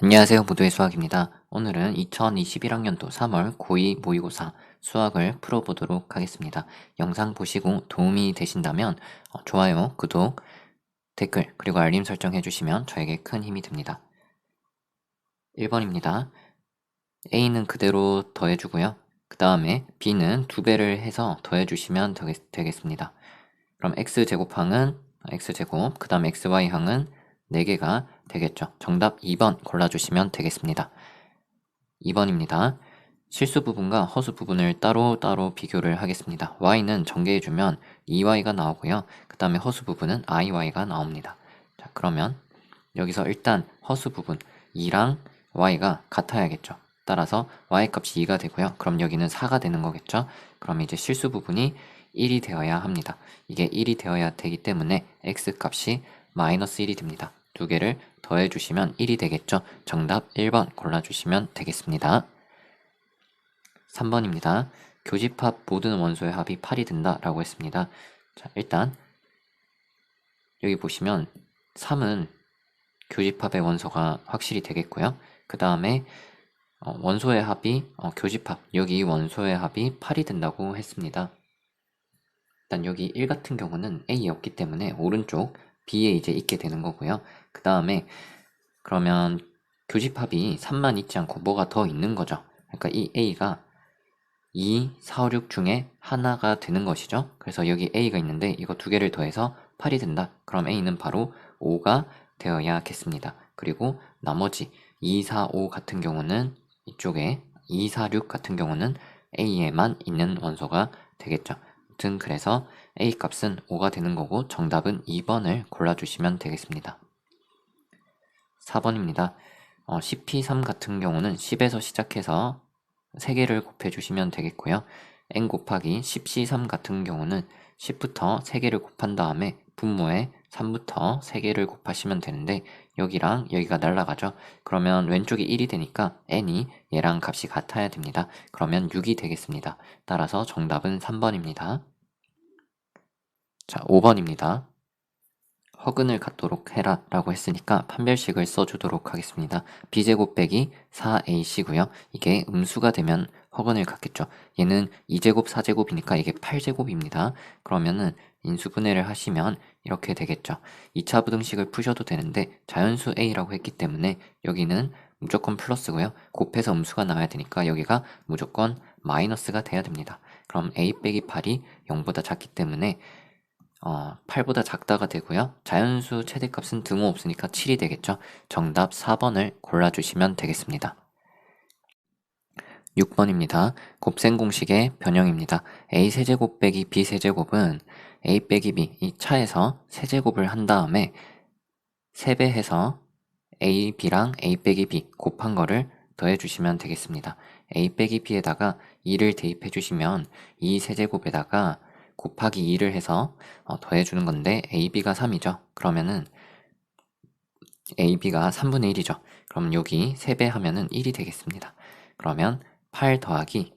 안녕하세요. 무도의 수학입니다. 오늘은 2021학년도 3월 고2 모의고사 수학을 풀어보도록 하겠습니다. 영상 보시고 도움이 되신다면 좋아요, 구독, 댓글, 그리고 알림 설정 해주시면 저에게 큰 힘이 됩니다. 1번입니다. A는 그대로 더해주고요. 그 다음에 B는 2배를 해서 더해주시면 되겠습니다. 그럼 X제곱항은 X제곱, 그 다음에 XY항은 4개가 되겠죠. 정답 2번 골라주시면 되겠습니다. 2번입니다. 실수 부분과 허수 부분을 따로따로 비교를 하겠습니다. y는 전개해주면 2y가 나오고요. 그 다음에 허수 부분은 iy가 나옵니다. 자, 그러면 여기서 일단 허수 부분 2랑 y가 같아야겠죠. 따라서 y 값이 2가 되고요. 그럼 여기는 4가 되는 거겠죠. 그럼 이제 실수 부분이 1이 되어야 합니다. 이게 1이 되어야 되기 때문에 x 값이 마이너스 1이 됩니다. 두 개를 더해주시면 1이 되겠죠. 정답 1번 골라주시면 되겠습니다. 3번입니다. 교집합 모든 원소의 합이 8이 된다 라고 했습니다. 자, 일단 여기 보시면 3은 교집합의 원소가 확실히 되겠고요. 그 다음에 원소의 합이 교집합, 여기 원소의 합이 8이 된다고 했습니다. 일단 여기 1 같은 경우는 A였기 때문에 오른쪽 B에 이제 있게 되는 거고요. 그 다음에 그러면 교집합이 3만 있지 않고 뭐가 더 있는 거죠. 그러니까 이 A가 2, 4, 5, 6 중에 하나가 되는 것이죠. 그래서 여기 A가 있는데 이거 두 개를 더해서 8이 된다. 그럼 A는 바로 5가 되어야겠습니다. 그리고 나머지 2, 4, 5 같은 경우는 이쪽에 2, 4, 6 같은 경우는 A에만 있는 원소가 되겠죠. 아무튼 그래서 A 값은 5가 되는 거고 정답은 2번을 골라주시면 되겠습니다. 4번입니다. 10p3 같은 경우는 10에서 시작해서 3개를 곱해주시면 되겠고요. n 곱하기 10c3 같은 경우는 10부터 3개를 곱한 다음에 분모에 3부터 3개를 곱하시면 되는데 여기랑 여기가 날라가죠. 그러면 왼쪽이 1이 되니까 n이 얘랑 값이 같아야 됩니다. 그러면 6이 되겠습니다. 따라서 정답은 3번입니다. 자, 5번입니다. 허근을 갖도록 해라 라고 했으니까 판별식을 써주도록 하겠습니다. b제곱 빼기 4ac고요. 이게 음수가 되면 허근을 갖겠죠. 얘는 2제곱 4제곱이니까 이게 8제곱입니다. 그러면은 인수분해를 하시면 이렇게 되겠죠. 2차 부등식을 푸셔도 되는데 자연수 a라고 했기 때문에 여기는 무조건 플러스고요. 곱해서 음수가 나와야 되니까 여기가 무조건 마이너스가 돼야 됩니다. 그럼 a 빼기 8이 0보다 작기 때문에 8보다 작다가 되고요. 자연수 최대값은 등호 없으니까 7이 되겠죠. 정답 4번을 골라주시면 되겠습니다. 6번입니다. 곱셈 공식의 변형입니다. a 세제곱 빼기 b 세제곱은 a 빼기 b 이 차에서 세제곱을 한 다음에 3배 해서 a, b랑 a 빼기 b 곱한 거를 더해주시면 되겠습니다. a 빼기 b에다가 2를 대입해 주시면 2 세제곱에다가 곱하기 2를 해서 더해주는 건데 ab가 3이죠. 그러면은 ab가 3분의 1이죠. 그럼 여기 3배 하면은 1이 되겠습니다. 그러면 8 더하기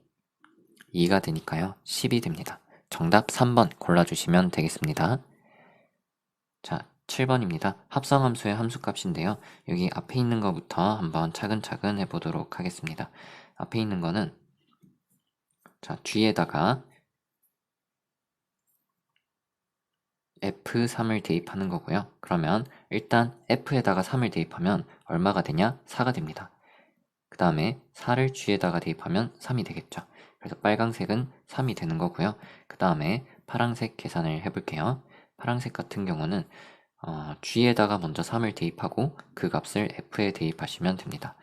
2가 되니까요. 10이 됩니다. 정답 3번 골라주시면 되겠습니다. 자, 7번입니다. 합성함수의 함수값인데요. 여기 앞에 있는 것부터 한번 차근차근 해보도록 하겠습니다. 앞에 있는 거는 자, G에다가 F3을 대입하는 거고요. 그러면 일단 F에다가 3을 대입하면 얼마가 되냐? 4가 됩니다. 그 다음에 4를 G에다가 대입하면 3이 되겠죠. 그래서 빨강색은 3이 되는 거고요. 그 다음에 파란색 계산을 해볼게요. 파란색 같은 경우는 G에다가 먼저 3을 대입하고 그 값을 F에 대입하시면 됩니다.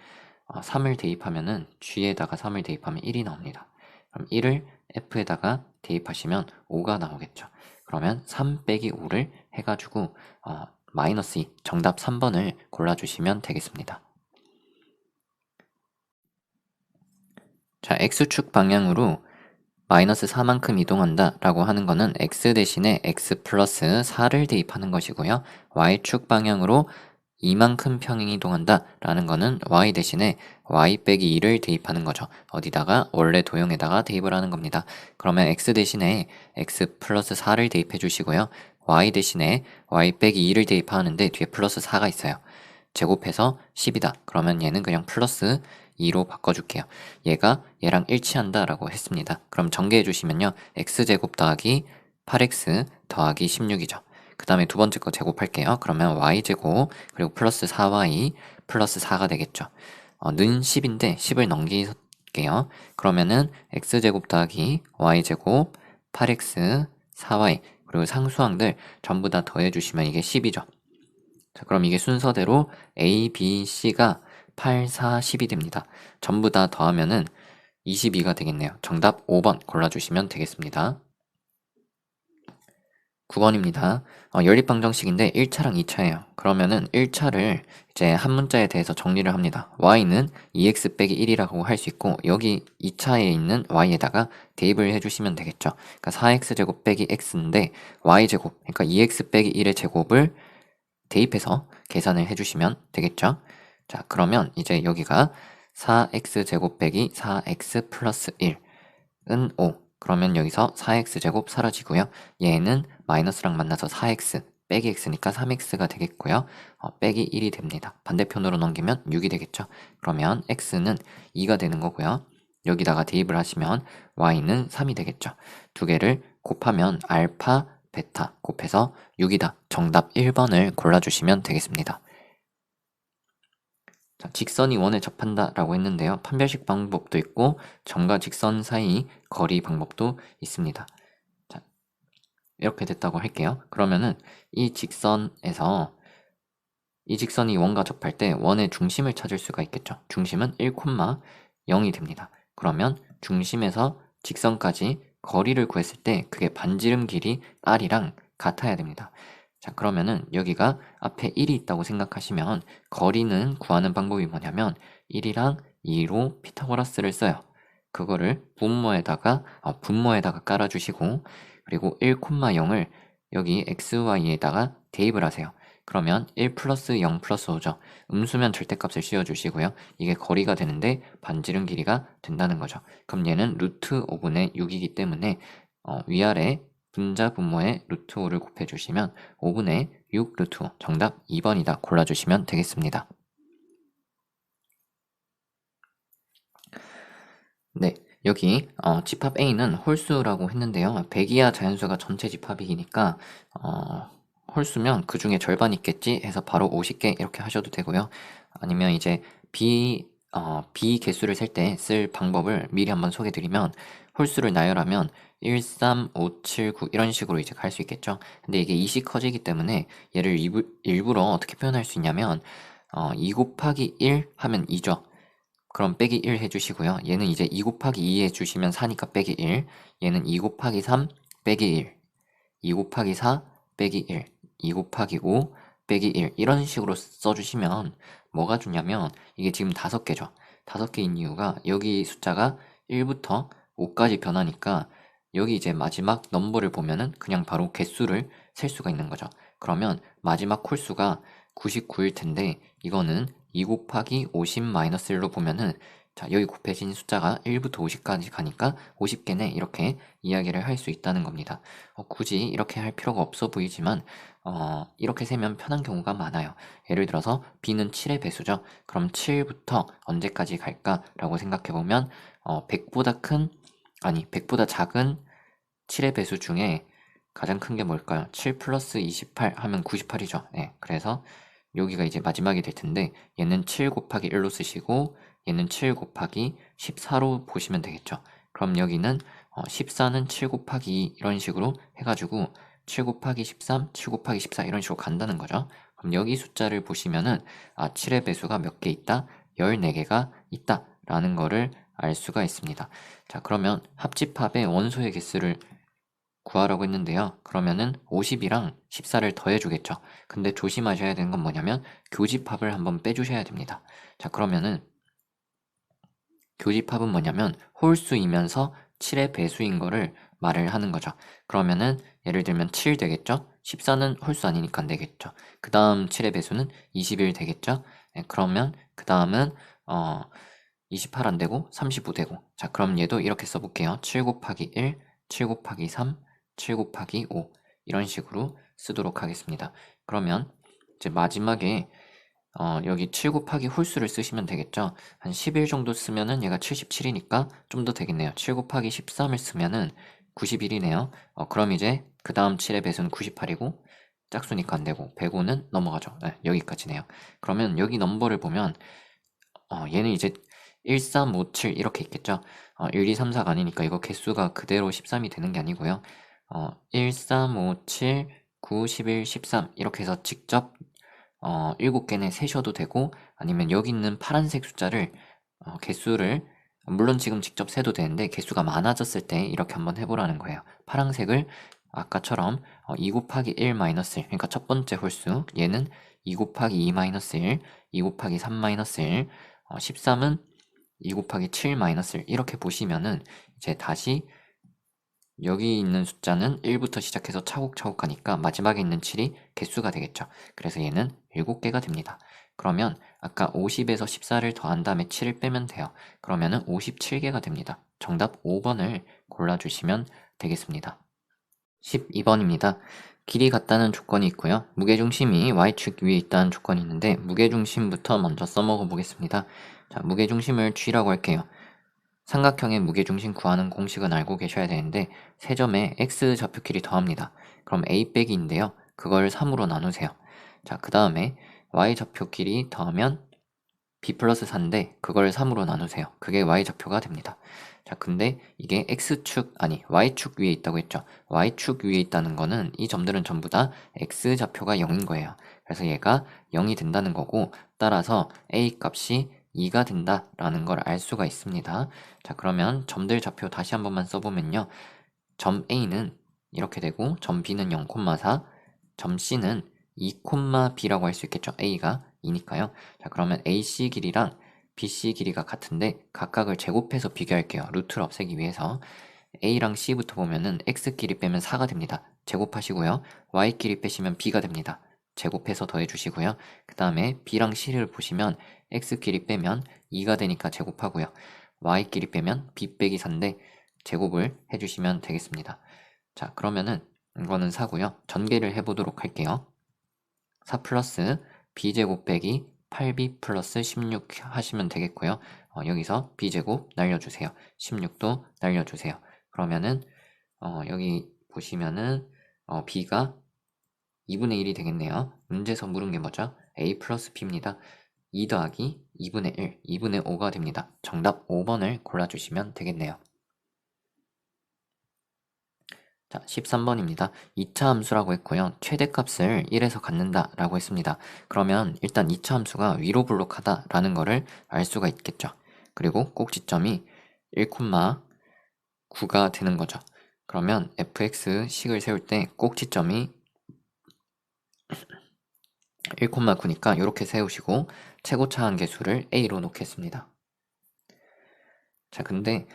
3을 대입하면은 G에다가 3을 대입하면 1이 나옵니다. 그럼 1을 F에다가 대입하시면 5가 나오겠죠. 그러면 3 빼기 5를 해가지고 마이너스 2, 정답 3번을 골라주시면 되겠습니다. 자, X축 방향으로 마이너스 4만큼 이동한다 라고 하는 거는 X 대신에 X 플러스 4를 대입하는 것이고요. Y축 방향으로 이만큼 평행이 이동한다 라는 거는 y 대신에 y 빼기 2를 대입하는 거죠. 어디다가 원래 도형에다가 대입을 하는 겁니다. 그러면 x 대신에 x 플러스 4를 대입해 주시고요. y 대신에 y 빼기 2를 대입하는데 뒤에 플러스 4가 있어요. 제곱해서 10이다. 그러면 얘는 그냥 플러스 2로 바꿔줄게요. 얘가 얘랑 일치한다 라고 했습니다. 그럼 전개해 주시면요. x제곱 더하기 8x 더하기 16이죠. 그 다음에 두 번째 거 제곱할게요. 그러면 y제곱 그리고 플러스 4y 플러스 4가 되겠죠. 는 10인데 10을 넘길게요. 그러면은 x제곱 더하기 y제곱 8x 4y 그리고 상수항들 전부 다 더해주시면 이게 10이죠. 자, 그럼 이게 순서대로 A, B, C가 8, 4, 10이 됩니다. 전부 다 더하면은 22가 되겠네요. 정답 5번 골라주시면 되겠습니다. 9번입니다. 연립방정식인데 1차랑 2차예요. 그러면은 1차를 이제 한 문자에 대해서 정리를 합니다. y는 2x 빼기 1이라고 할 수 있고 여기 2차에 있는 y에다가 대입을 해주시면 되겠죠. 그러니까 4x제곱 빼기 x인데 y제곱, 그러니까 2x 빼기 1의 제곱을 대입해서 계산을 해주시면 되겠죠. 자, 그러면 이제 여기가 4x제곱 빼기 4x 플러스 1은 5. 그러면 여기서 4x제곱 사라지고요. 얘는 마이너스랑 만나서 4x 빼기 x니까 3x가 되겠고요. 빼기 1이 됩니다. 반대편으로 넘기면 6이 되겠죠. 그러면 x는 2가 되는 거고요. 여기다가 대입을 하시면 y는 3이 되겠죠. 두 개를 곱하면 알파, 베타 곱해서 6이다. 정답 1번을 골라주시면 되겠습니다. 자, 직선이 원에 접한다 라고 했는데요. 판별식 방법도 있고 점과 직선 사이 거리 방법도 있습니다. 자, 이렇게 됐다고 할게요. 그러면은 이 직선에서 이 직선이 원과 접할 때 원의 중심을 찾을 수가 있겠죠. 중심은 1,0이 됩니다. 그러면 중심에서 직선까지 거리를 구했을 때 그게 반지름 길이 r이랑 같아야 됩니다. 자, 그러면은 여기가 앞에 1이 있다고 생각하시면 거리는 구하는 방법이 뭐냐면 1이랑 2로 피타고라스를 써요. 그거를 분모에다가 깔아주시고 그리고 1,0을 여기 xy에다가 대입을 하세요. 그러면 1 플러스 0 플러스 5죠. 음수면 절대값을 씌워주시고요. 이게 거리가 되는데 반지름 길이가 된다는 거죠. 그럼 얘는 루트 5분의 6이기 때문에 위아래 분자 분모에 루트 5를 곱해주시면 5분의 6 루트 5 정답 2번이다 골라주시면 되겠습니다. 네, 여기 집합 A는 홀수라고 했는데요. 100 이하 자연수가 전체 집합이니까 홀수면 그 중에 절반 있겠지 해서 바로 50개 이렇게 하셔도 되고요. 아니면 이제 B 개수를 셀 때 쓸 방법을 미리 한번 소개드리면 홀수를 나열하면 1, 3, 5, 7, 9 이런 식으로 이제 갈 수 있겠죠. 근데 이게 2씩 커지기 때문에 얘를 일부러 어떻게 표현할 수 있냐면 2 곱하기 1 하면 2죠. 그럼 빼기 1 해주시고요. 얘는 이제 2 곱하기 2 해주시면 4니까 빼기 1. 얘는 2 곱하기 3 빼기 1. 2 곱하기 4 빼기 1. 2 곱하기 5 빼기 1. 이런 식으로 써주시면 뭐가 중요하면 이게 지금 5개죠. 5개인 이유가 여기 숫자가 1부터 5까지 변하니까 여기 이제 마지막 넘버를 보면은 그냥 바로 개수를 셀 수가 있는 거죠. 그러면 마지막 홀수가 99일 텐데 이거는 2 곱하기 50 마이너스 1로 보면은 자, 여기 곱해진 숫자가 1부터 50까지 가니까 50개네 이렇게 이야기를 할 수 있다는 겁니다. 굳이 이렇게 할 필요가 없어 보이지만 이렇게 세면 편한 경우가 많아요. 예를 들어서 b는 7의 배수죠. 그럼 7부터 언제까지 갈까라고 생각해보면 100보다 작은 7의 배수 중에 가장 큰 게 뭘까요? 7 플러스 28 하면 98이죠. 네, 그래서 여기가 이제 마지막이 될 텐데 얘는 7 곱하기 1로 쓰시고 얘는 7 곱하기 14로 보시면 되겠죠. 그럼 여기는 14는 7 곱하기 2 이런 식으로 해가지고 7 곱하기 13, 7 곱하기 14 이런 식으로 간다는 거죠. 그럼 여기 숫자를 보시면은 7의 배수가 몇 개 있다? 14개가 있다 라는 거를 알 수가 있습니다. 자, 그러면 합집합의 원소의 개수를 구하라고 했는데요. 그러면은 50이랑 14를 더해주겠죠. 근데 조심하셔야 되는 건 뭐냐면 교집합을 한번 빼주셔야 됩니다. 자, 그러면은 교집합은 뭐냐면 홀수이면서 7의 배수인 거를 말을 하는 거죠. 그러면은 예를 들면 7 되겠죠? 14는 홀수 아니니까 안 되겠죠. 그 다음 7의 배수는 21 되겠죠? 네, 그러면 그 다음은 28 안 되고 35 되고 자, 그럼 얘도 이렇게 써볼게요. 7 곱하기 1, 7 곱하기 3, 7 곱하기 5 이런 식으로 쓰도록 하겠습니다. 그러면 이제 마지막에 여기 7 곱하기 홀수를 쓰시면 되겠죠. 한 11 정도 쓰면은 얘가 77이니까 좀 더 되겠네요. 7 곱하기 13을 쓰면은 91이네요. 그럼 이제 그 다음 7의 배수는 98이고 짝수니까 안 되고 105는 넘어가죠. 네, 여기까지네요. 그러면 여기 넘버를 보면 얘는 이제 1, 3, 5, 7 이렇게 있겠죠. 1, 2, 3, 4가 아니니까 이거 개수가 그대로 13이 되는 게 아니고요. 1, 3, 5, 7, 9, 11, 13 이렇게 해서 직접 7개는 세셔도 되고 아니면 여기 있는 파란색 숫자를 개수를 물론 지금 직접 세도 되는데 개수가 많아졌을 때 이렇게 한번 해보라는 거예요. 파란색을 아까처럼 2 곱하기 1 마이너스 1 그러니까 첫 번째 홀수 얘는 2 곱하기 2 마이너스 1 2 곱하기 3 마이너스 1 13은 2 곱하기 7 마이너스 1 이렇게 보시면은 이제 다시 여기 있는 숫자는 1부터 시작해서 차곡차곡 가니까 마지막에 있는 7이 개수가 되겠죠. 그래서 얘는 7개가 됩니다. 그러면 아까 50에서 14를 더한 다음에 7을 빼면 돼요. 그러면은 57개가 됩니다. 정답 5번을 골라주시면 되겠습니다. 12번입니다. 길이 같다는 조건이 있고요. 무게중심이 y축 위에 있다는 조건이 있는데 무게중심부터 먼저 써먹어 보겠습니다. 자, 무게중심을 G라고 할게요. 삼각형의 무게중심 구하는 공식은 알고 계셔야 되는데 세 점에 x 좌표끼리 더합니다. 그럼 a 빼기인데요. 그걸 3으로 나누세요. 자, 그 다음에 y 좌표끼리 더하면 b 플러스 4인데 그걸 3으로 나누세요. 그게 y 좌표가 됩니다. 자, 근데 이게 x축 아니 y축 위에 있다고 했죠. y축 위에 있다는 거는 이 점들은 전부 다 x 좌표가 0인 거예요. 그래서 얘가 0이 된다는 거고 따라서 a 값이 2가 된다라는 걸 알 수가 있습니다. 자, 그러면 점들 좌표 다시 한 번만 써보면요. 점 A는 이렇게 되고 점 B는 0,4, 점 C는 2,B라고 할 수 있겠죠. A가 2니까요. 자, 그러면 AC 길이랑 BC 길이가 같은데 각각을 제곱해서 비교할게요. 루트를 없애기 위해서. A랑 C부터 보면은 X 길이 빼면 4가 됩니다. 제곱하시고요. Y 길이 빼시면 B가 됩니다. 제곱해서 더해주시고요. 그 다음에 B랑 C를 보시면 X 길이 빼면 2가 되니까 제곱하고요. Y 길이 빼면 B 빼기 4인데 제곱을 해주시면 되겠습니다. 자, 그러면은 이거는 4고요. 전개를 해보도록 할게요. 4 플러스 b제곱 빼기 8b 플러스 16 하시면 되겠고요. 여기서 b제곱 날려주세요. 16도 날려주세요. 그러면은 여기 보시면은 b가 2분의 1이 되겠네요. 문제에서 물은 게 뭐죠? a 플러스 b입니다. 2 더하기 2분의 1, 2분의 5가 됩니다. 정답 5번을 골라주시면 되겠네요. 자, 13번입니다. 2차 함수라고 했고요. 최대값을 1에서 갖는다 라고 했습니다. 그러면 일단 2차 함수가 위로 블록하다 라는 거를 알 수가 있겠죠. 그리고 꼭지점이 1,9가 되는 거죠. 그러면 fx 식을 세울 때 꼭지점이 1,9니까 이렇게 세우시고 최고차 한계수를 a로 놓겠습니다. 자, 근데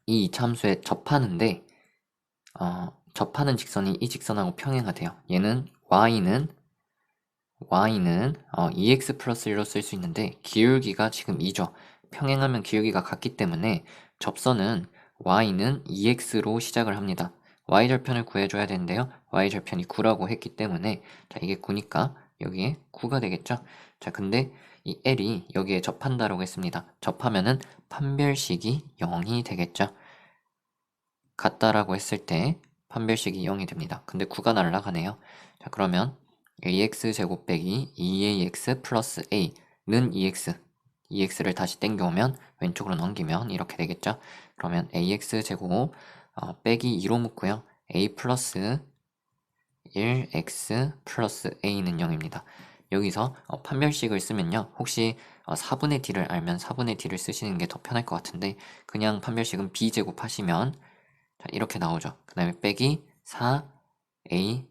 이 2차 함수에 접하는데 접하는 직선이 이 직선하고 평행하대요. 얘는 y는 2x 플러스 1로 쓸 수 있는데 기울기가 지금 2죠. 평행하면 기울기가 같기 때문에 접선은 y는 2x로 시작을 합니다. y절편을 구해줘야 되는데요. y절편이 9라고 했기 때문에 자, 이게 9니까 여기에 9가 되겠죠. 자, 근데 이 l이 여기에 접한다라고 했습니다. 접하면은 판별식이 0이 되겠죠. 같다라고 했을 때 판별식이 0이 됩니다. 근데 9가 날아가네요. 자, 그러면 ax 제곱 빼기 2ax 플러스 a는 2x를 다시 땡겨오면 왼쪽으로 넘기면 이렇게 되겠죠. 그러면 ax 제곱 빼기 2로 묶고요. a 플러스 1x 플러스 a는 0입니다. 여기서 판별식을 쓰면요. 혹시 4분의 d를 알면 4분의 d를 쓰시는 게 더 편할 것 같은데 그냥 판별식은 b제곱 하시면 자, 이렇게 나오죠. 그 다음에 빼기 4ac는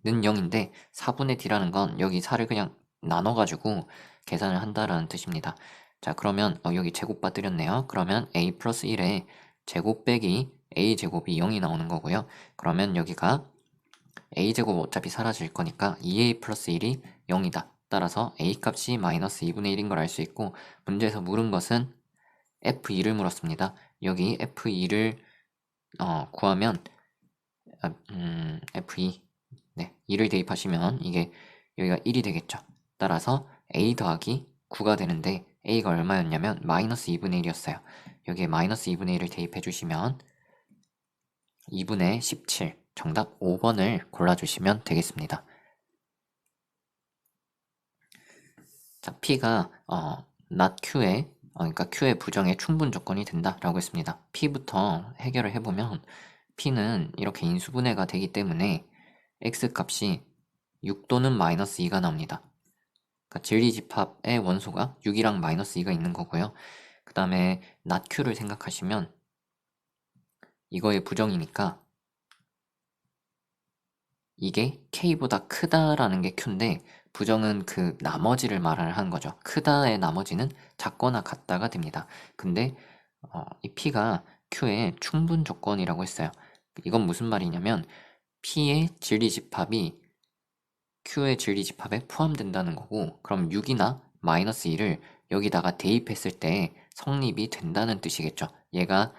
0인데 4분의 d라는 건 여기 4를 그냥 나눠가지고 계산을 한다라는 뜻입니다. 자, 그러면 여기 제곱 받드렸네요. 그러면 a 플러스 1에 제곱 빼기 a 제곱이 0이 나오는 거고요. 그러면 여기가 a 제곱 어차피 사라질 거니까 2a 플러스 1이 0이다. 따라서 a 값이 마이너스 2분의 1인 걸 알 수 있고 문제에서 물은 것은 f2를 물었습니다. 여기 f2를 구하면 f2 네, 2를 대입하시면 이게 여기가 1이 되겠죠. 따라서 a 더하기 9가 되는데 a가 얼마였냐면 마이너스 2분의 1이었어요. 여기에 마이너스 2분의 1을 대입해 주시면 2분의 17, 정답 5번을 골라주시면 되겠습니다. 자, P가 not Q의 그러니까 Q의 부정에 충분 조건이 된다라고 했습니다. P부터 해결을 해보면 P는 이렇게 인수분해가 되기 때문에 X 값이 6 또는 마이너스 2가 나옵니다. 그러니까 진리집합의 원소가 6이랑 마이너스 2가 있는 거고요. 그 다음에 not Q를 생각하시면 이거의 부정이니까 이게 K보다 크다라는 게 Q인데 부정은 그 나머지를 말하는 거죠. 크다의 나머지는 작거나 같다가 됩니다. 근데 이 P가 Q의 충분 조건이라고 했어요. 이건 무슨 말이냐면 P의 진리집합이 Q의 진리집합에 포함된다는 거고, 그럼 6이나 마이너스 2를 여기다가 대입했을 때 성립이 된다는 뜻이겠죠. 얘가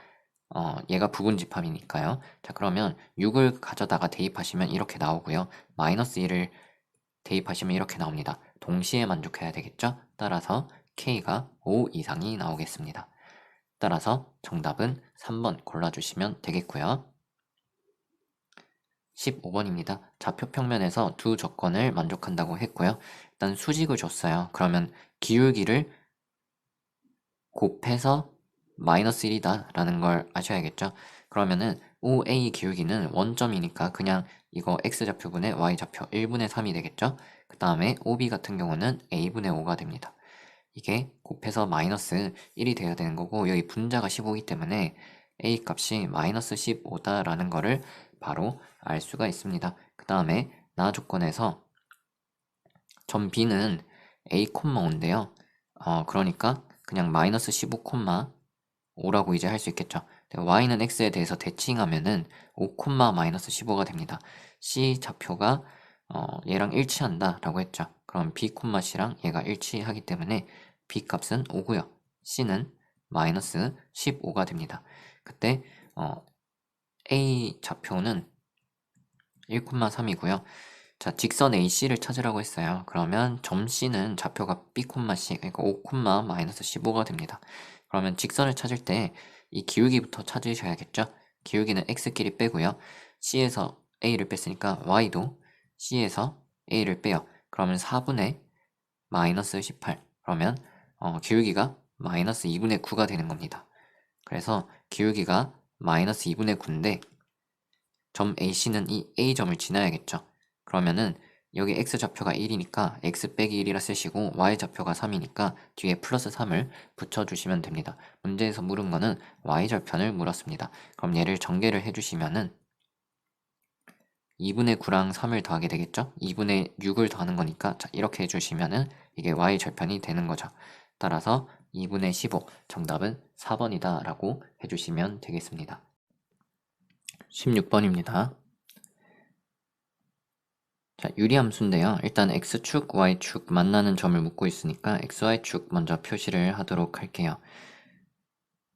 부분집합이니까요. 자, 그러면 6을 가져다가 대입하시면 이렇게 나오고요. 마이너스 1을 대입하시면 이렇게 나옵니다. 동시에 만족해야 되겠죠? 따라서 K가 5 이상이 나오겠습니다. 따라서 정답은 3번 골라주시면 되겠고요. 15번입니다. 좌표 평면에서 두 조건을 만족한다고 했고요. 일단 수직을 줬어요. 그러면 기울기를 곱해서 마이너스 1이다 라는 걸 아셔야겠죠. 그러면은 OA 기울기는 원점이니까 그냥 이거 X좌표분의 Y좌표 1분의 3이 되겠죠. 그 다음에 OB 같은 경우는 A분의 5가 됩니다. 이게 곱해서 마이너스 1이 돼야 되는 거고, 여기 분자가 15이기 때문에 A 값이 마이너스 15다 라는 거를 바로 알 수가 있습니다. 그 다음에 나 조건에서 점 B는 A, 5인데요. 그러니까 그냥 마이너스 15, 5라고 이제 할 수 있겠죠. Y는 X에 대해서 대칭하면은 5, 마이너스 15가 됩니다. C 좌표가 얘랑 일치한다 라고 했죠. 그럼 B, C랑 얘가 일치하기 때문에 B 값은 5고요. C는 마이너스 15가 됩니다. 그때 A 좌표는 1,3이고요. 자, 직선 AC를 찾으라고 했어요. 그러면 점 C는 좌표가 B, C, 그러니까 5, 마이너스 15가 됩니다. 그러면 직선을 찾을 때 이 기울기부터 찾으셔야겠죠? 기울기는 X끼리 빼고요. C에서 A를 뺐으니까 Y도 C에서 A를 빼요. 그러면 4분의 마이너스 18. 그러면 기울기가 마이너스 2분의 9가 되는 겁니다. 그래서 기울기가 마이너스 2분의 9인데 점 AC는 이 A점을 지나야겠죠. 그러면은 여기 X좌표가 1이니까 X 빼기 1이라 쓰시고 Y좌표가 3이니까 뒤에 플러스 3을 붙여주시면 됩니다. 문제에서 물은 거는 Y절편을 물었습니다. 그럼 얘를 전개를 해주시면은 2분의 9랑 3을 더하게 되겠죠? 2분의 6을 더하는 거니까 자, 이렇게 해주시면은 이게 Y절편이 되는 거죠. 따라서 2분의 15 정답은 4번이다 라고 해주시면 되겠습니다. 16번입니다. 자, 유리함수인데요. 일단 X축, Y축 만나는 점을 묻고 있으니까 XY축 먼저 표시를 하도록 할게요.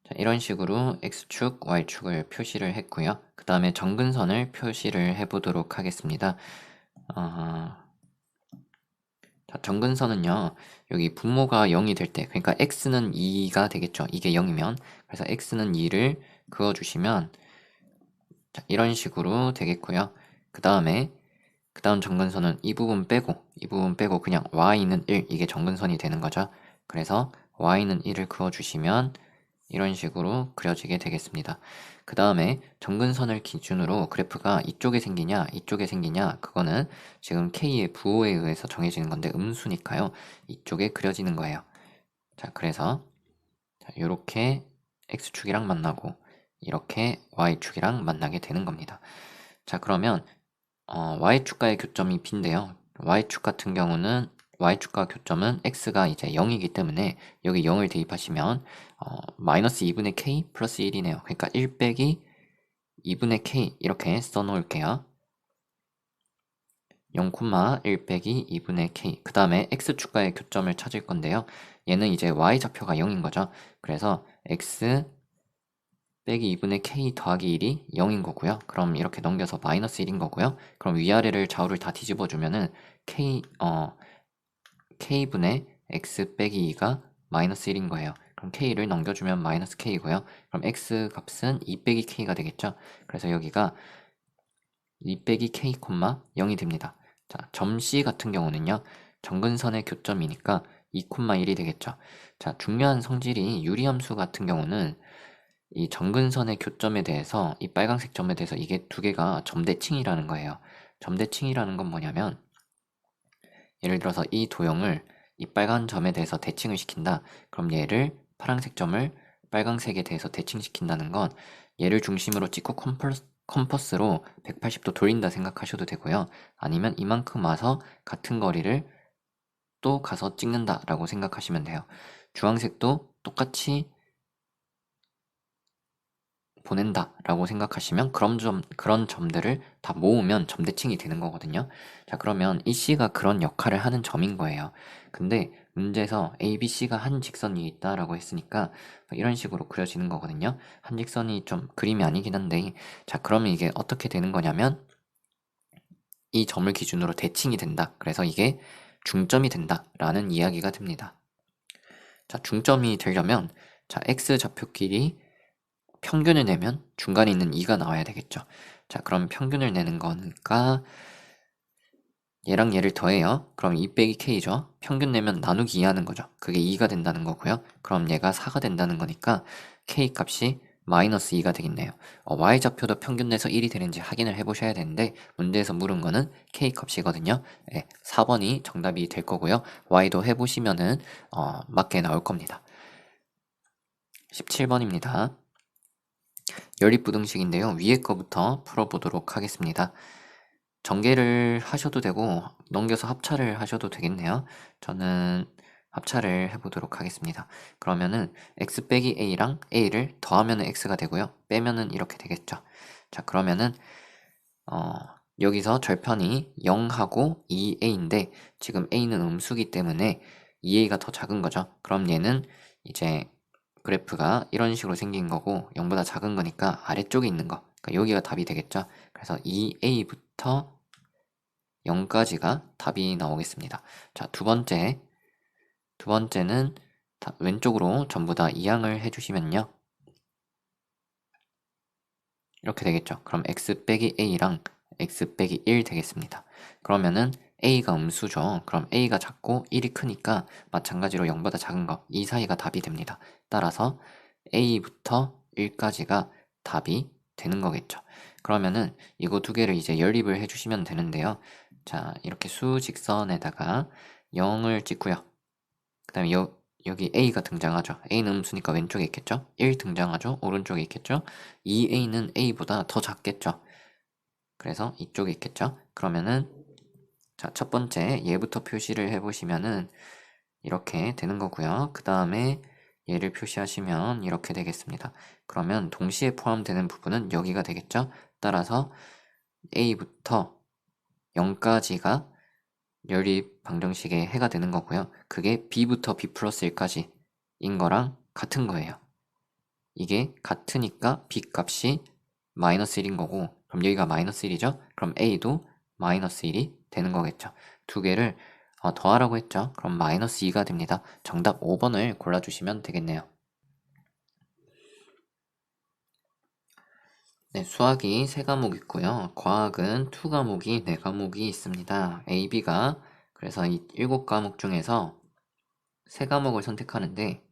자, 이런 식으로 X축, Y축을 표시를 했고요. 그 다음에 정근선을 표시를 해보도록 하겠습니다. 자, 정근선은요. 여기 분모가 0이 될 때, 그러니까 X는 2가 되겠죠. 이게 0이면. 그래서 X는 2를 그어주시면 자, 이런 식으로 되겠고요. 그 다음 정근선은 이 부분 빼고 그냥 y는 1 이게 정근선이 되는 거죠. 그래서 y는 1을 그어주시면 이런 식으로 그려지게 되겠습니다. 그 다음에 정근선을 기준으로 그래프가 이쪽에 생기냐 이쪽에 생기냐 그거는 지금 k의 부호에 의해서 정해지는 건데 음수니까요. 이쪽에 그려지는 거예요. 자, 그래서 이렇게 x축이랑 만나고 이렇게 y축이랑 만나게 되는 겁니다. 자, 그러면 y축과의 교점이 b인데요. y축 같은 경우는 y축과 교점은 x가 이제 0이기 때문에 여기 0을 대입하시면 마이너스 2분의 k 플러스 1이네요. 그러니까 1 빼기 2분의 k 이렇게 써놓을게요. 0, 1 빼기 2분의 k. 그 다음에 x축과의 교점을 찾을 건데요. 얘는 이제 y좌표가 0인 거죠. 그래서 x 빼기 2분의 k 더하기 1이 0인 거고요. 그럼 이렇게 넘겨서 마이너스 1인 거고요. 그럼 위아래를 좌우를 다 뒤집어 주면은 k분의 x 빼기 2가 마이너스 1인 거예요. 그럼 k를 넘겨주면 마이너스 k고요. 그럼 x 값은 2 빼기 k가 되겠죠. 그래서 여기가 2 빼기 k, 0이 됩니다. 자, 점 C 같은 경우는요. 정근선의 교점이니까 2, 1이 되겠죠. 자, 중요한 성질이 유리함수 같은 경우는 이 정근선의 교점에 대해서 이 빨간색 점에 대해서 이게 두 개가 점대칭이라는 거예요. 점대칭이라는 건 뭐냐면 예를 들어서 이 도형을 이 빨간 점에 대해서 대칭을 시킨다. 그럼 얘를 파란색 점을 빨간색에 대해서 대칭시킨다는 건 얘를 중심으로 찍고 컴퍼스로 180도 돌린다 생각하셔도 되고요. 아니면 이만큼 와서 같은 거리를 또 가서 찍는다 라고 생각하시면 돼요. 주황색도 똑같이 보낸다 라고 생각하시면 그런 점들을 다 모으면 점대칭이 되는 거거든요. 자, 그러면 이 C가 그런 역할을 하는 점인 거예요. 근데 문제에서 A, B, C가 한 직선이 있다라고 했으니까 이런 식으로 그려지는 거거든요. 한 직선이 좀 그림이 아니긴 한데, 자, 그러면 이게 어떻게 되는 거냐면 이 점을 기준으로 대칭이 된다. 그래서 이게 중점이 된다 라는 이야기가 됩니다. 자, 중점이 되려면 자, X 좌표끼리 평균을 내면 중간에 있는 2가 나와야 되겠죠. 자, 그럼 평균을 내는 거니까 얘랑 얘를 더해요. 그럼 2 빼기 k죠. 평균 내면 나누기 2 하는 거죠. 그게 2가 된다는 거고요. 그럼 얘가 4가 된다는 거니까 k 값이 마이너스 2가 되겠네요. y좌표도 평균 내서 1이 되는지 확인을 해보셔야 되는데 문제에서 물은 거는 k 값이거든요. 네, 4번이 정답이 될 거고요. y도 해보시면은 맞게 나올 겁니다. 17번입니다. 연립부등식인데요. 위에 거부터 풀어보도록 하겠습니다. 전개를 하셔도 되고 넘겨서 합차를 하셔도 되겠네요. 저는 합차를 해보도록 하겠습니다. 그러면은 x 빼기 a랑 a를 더하면 x가 되고요. 빼면은 이렇게 되겠죠. 자, 그러면은 여기서 절편이 0하고 2a인데 지금 a는 음수기 때문에 2a가 더 작은 거죠. 그럼 얘는 이제 그래프가 이런 식으로 생긴 거고 0보다 작은 거니까 아래쪽에 있는 거, 그러니까 여기가 답이 되겠죠. 그래서 2a부터 0까지가 답이 나오겠습니다. 자, 두 번째는 왼쪽으로 전부 다 이항을 해주시면요. 이렇게 되겠죠. 그럼 x 빼기 a랑 x 빼기 1 되겠습니다. 그러면은 a가 음수죠. 그럼 a가 작고 1이 크니까 마찬가지로 0보다 작은 거, 이 사이가 답이 됩니다. 따라서 a부터 1까지가 답이 되는 거겠죠. 그러면은 이거 두 개를 이제 연립을 해주시면 되는데요. 자, 이렇게 수직선에다가 0을 찍고요. 그 다음에 여기 a가 등장하죠. a는 음수니까 왼쪽에 있겠죠. 1 등장하죠. 오른쪽에 있겠죠. 2a는 a보다 더 작겠죠. 그래서 이쪽에 있겠죠. 그러면은 자, 첫 번째 얘부터 표시를 해보시면은 이렇게 되는 거고요. 그 다음에 얘를 표시하시면 이렇게 되겠습니다. 그러면 동시에 포함되는 부분은 여기가 되겠죠. 따라서 a부터 0까지가 연립 방정식의 해가 되는 거고요. 그게 b부터 b 플러스 1까지 인 거랑 같은 거예요. 이게 같으니까 b 값이 마이너스 1인 거고, 그럼 여기가 마이너스 1이죠? 그럼 a도 마이너스 1이 되는 거겠죠. 두 개를 더하라고 했죠. 그럼 마이너스 2가 됩니다. 정답 5번을 골라주시면 되겠네요. 네, 수학이 3과목 있고요. 과학은 2과목이 4과목이 있습니다. A, B가 그래서 이 7과목 중에서 3과목을 선택하는데